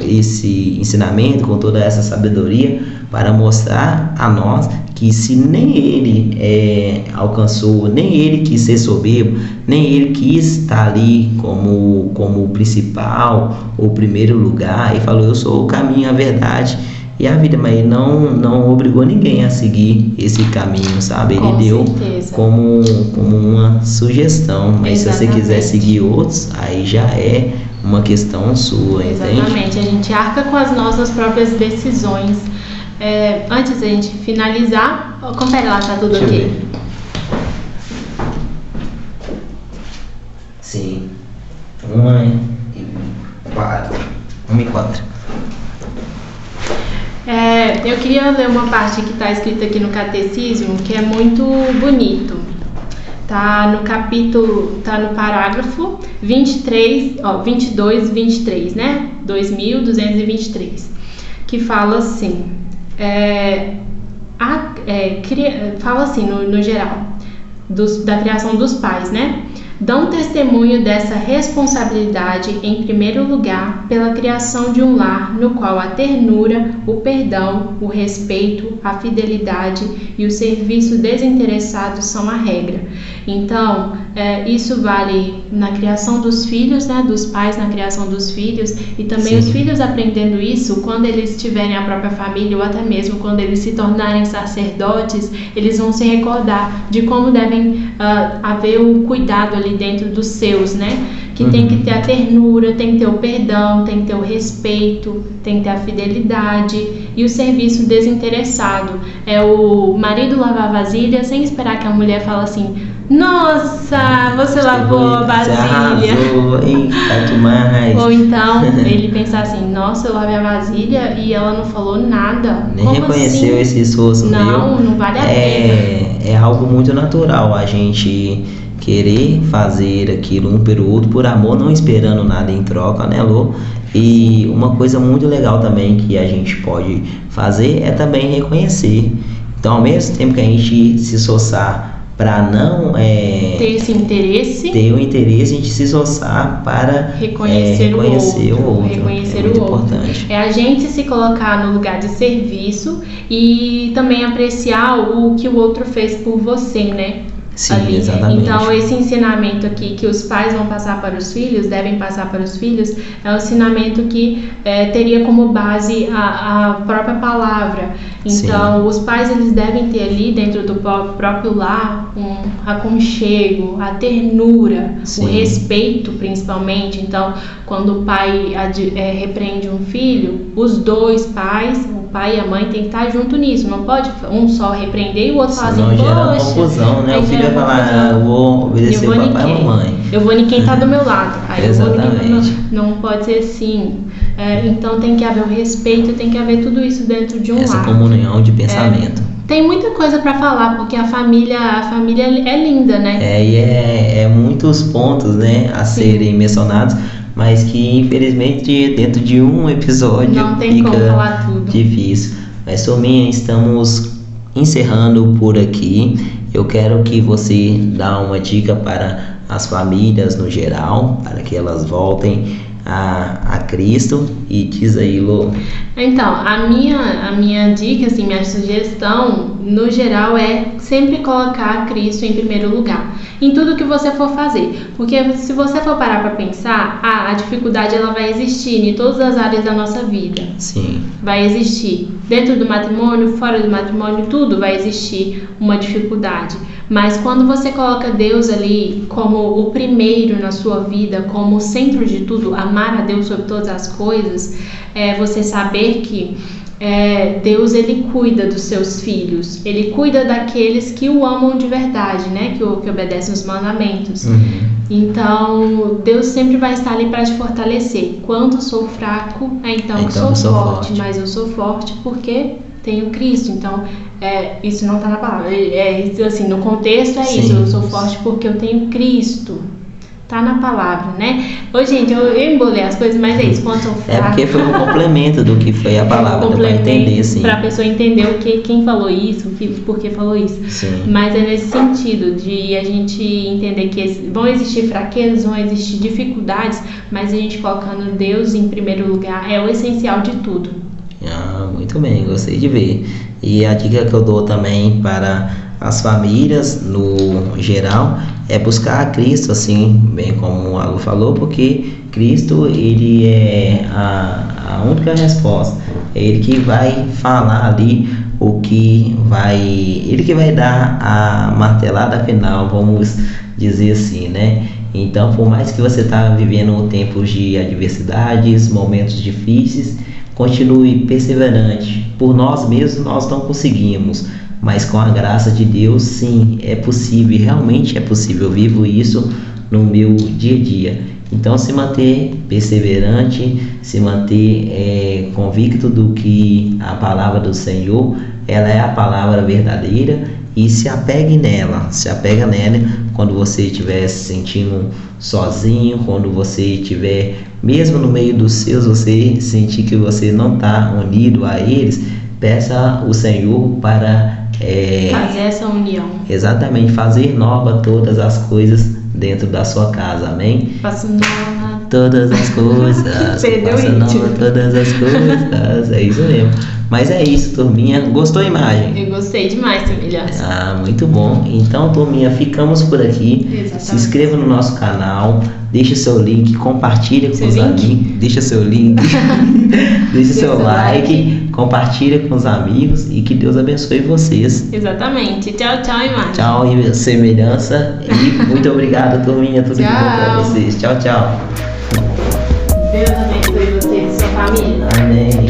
esse ensinamento, com toda essa sabedoria, para mostrar a nós que se nem ele alcançou, nem ele quis ser soberbo, nem ele quis estar ali como o principal, o primeiro lugar, e falou, eu sou o caminho, a verdade e a vida, mas não obrigou ninguém a seguir esse caminho, sabe? Ele deu como uma sugestão, mas se você quiser seguir outros, aí já é uma questão sua, entende? Exatamente, a gente arca com as nossas próprias decisões. Antes da gente finalizar, confere lá, tá tudo ok? Sim. 1:04. 1:04. Eu queria ler uma parte que está escrita aqui no Catecismo, que é muito bonito. Tá no capítulo, tá no parágrafo 22, 23, né? 2223, que fala assim, fala assim no geral, da criação dos pais, né? Dão testemunho dessa responsabilidade, em primeiro lugar, pela criação de um lar no qual a ternura, o perdão, o respeito, a fidelidade e o serviço desinteressado são a regra. Então, isso vale na criação dos filhos, né, dos pais na criação dos filhos, e também os filhos aprendendo isso quando eles tiverem a própria família, ou até mesmo quando eles se tornarem sacerdotes, eles vão se recordar de como devem haver o cuidado ali dentro dos seus, né? Que tem que ter a ternura, tem que ter o perdão, tem que ter o respeito, tem que ter a fidelidade e o serviço desinteressado. É o marido lavar a vasilha sem esperar que a mulher fale assim: nossa, você lavou a vasilha. Demais. Ou então ele pensar assim: nossa, eu lavei a vasilha e ela não falou nada. Nem como reconheceu assim? Esse esforço meu. Não vale a pena. É algo muito natural a gente querer fazer aquilo um pelo outro por amor, não esperando nada em troca, né, Lô? E uma coisa muito legal também que a gente pode fazer é também reconhecer. Então, ao mesmo tempo que a gente se esforçar para não ter esse interesse, a gente se esforçar para reconhecer o outro. Reconhecer é muito o outro. Importante. É a gente se colocar no lugar de serviço e também apreciar o que o outro fez por você, né? Sim, ali. Exatamente. Então, esse ensinamento aqui que os pais vão passar para os filhos, devem passar para os filhos, é um ensinamento que teria como base a própria palavra. Então, Os pais eles devem ter ali dentro do próprio lar um aconchego, a ternura, o respeito principalmente. Então, quando o pai repreende um filho, os dois pais, o pai e a mãe, tem que estar junto nisso. Não pode um só repreender e o outro falar assim: poxa, gera confusão, né? O filho vai falar: eu vou obedecer o papai e a mamãe. Eu vou em quem está do meu lado. Aí Exatamente. Não pode ser assim. Então tem que haver o respeito, tem que haver tudo isso dentro de um lar. Essa comunhão de pensamento. Tem muita coisa para falar, porque a família é linda, né? E muitos pontos, né, a serem mencionados, mas que infelizmente dentro de um episódio não tem fica como falar tudo. Difícil. Mas, Sominha, estamos encerrando por aqui. Eu quero que você dê uma dica para as famílias no geral, para que elas voltem a Cristo, e diz aí, Lô. Então, a minha dica, assim, minha sugestão, no geral, é sempre colocar Cristo em primeiro lugar, em tudo que você for fazer, porque se você for parar para pensar, a dificuldade ela vai existir em todas as áreas da nossa vida. Sim. Vai existir dentro do matrimônio, fora do matrimônio, tudo vai existir uma dificuldade. Mas quando você coloca Deus ali como o primeiro na sua vida, como o centro de tudo, amar a Deus sobre todas as coisas, você saber que Deus ele cuida dos seus filhos, ele cuida daqueles que o amam de verdade, né? Que obedecem os mandamentos. Então Deus sempre vai estar ali para te fortalecer. Quando sou fraco, então eu sou forte, mas eu sou forte porque tenho Cristo. Então isso não está na palavra, assim, no contexto isso, eu sou forte porque eu tenho Cristo. Tá na palavra, né? Ô, gente, eu embolei as coisas, mas é isso, quando sou fraco. Porque foi um complemento do que foi a palavra, para entender, sim. Para a pessoa entender quem falou isso, por que falou isso. Sim. Mas é nesse sentido de a gente entender que vão existir fraquezas, vão existir dificuldades, mas a gente colocando Deus em primeiro lugar é o essencial de tudo. Muito bem, gostei de ver. E a dica que eu dou também para as famílias no geral é buscar a Cristo, assim, bem como o Alu falou, porque Cristo ele é A única resposta. É Ele que vai falar ali Ele que vai dar a martelada final, vamos dizer assim, né? Então, por mais que você está vivendo tempos de adversidades, momentos difíceis, continue perseverante. Por nós mesmos nós não conseguimos, mas com a graça de Deus, sim, é possível, realmente é possível. Eu vivo isso no meu dia a dia. Então, se manter perseverante, se manter convicto do que a palavra do Senhor, ela é a palavra verdadeira, e se apega nela quando você estiver se sentindo sozinho, quando você estiver, mesmo no meio dos seus, você sentir que você não está unido a eles, peça o Senhor para fazer essa união. Exatamente, fazer nova todas as coisas dentro da sua casa, amém? Faça nova todas as coisas. Perdeu nova todas as coisas. É isso mesmo. Mas é isso, turminha. Gostou a imagem? Eu gostei demais, semelhança. Ah, muito bom. Então, turminha, ficamos por aqui. Exatamente. Se inscreva no nosso canal, deixa seu link, compartilha com os amigos. Deixa seu link, deixa seu like, compartilha com os amigos e que Deus abençoe vocês. Exatamente. Tchau, tchau, imagem. Tchau, semelhança. E muito obrigado, turminha. Tudo de bom pra vocês. Tchau, tchau. Deus abençoe você e sua família. Amém.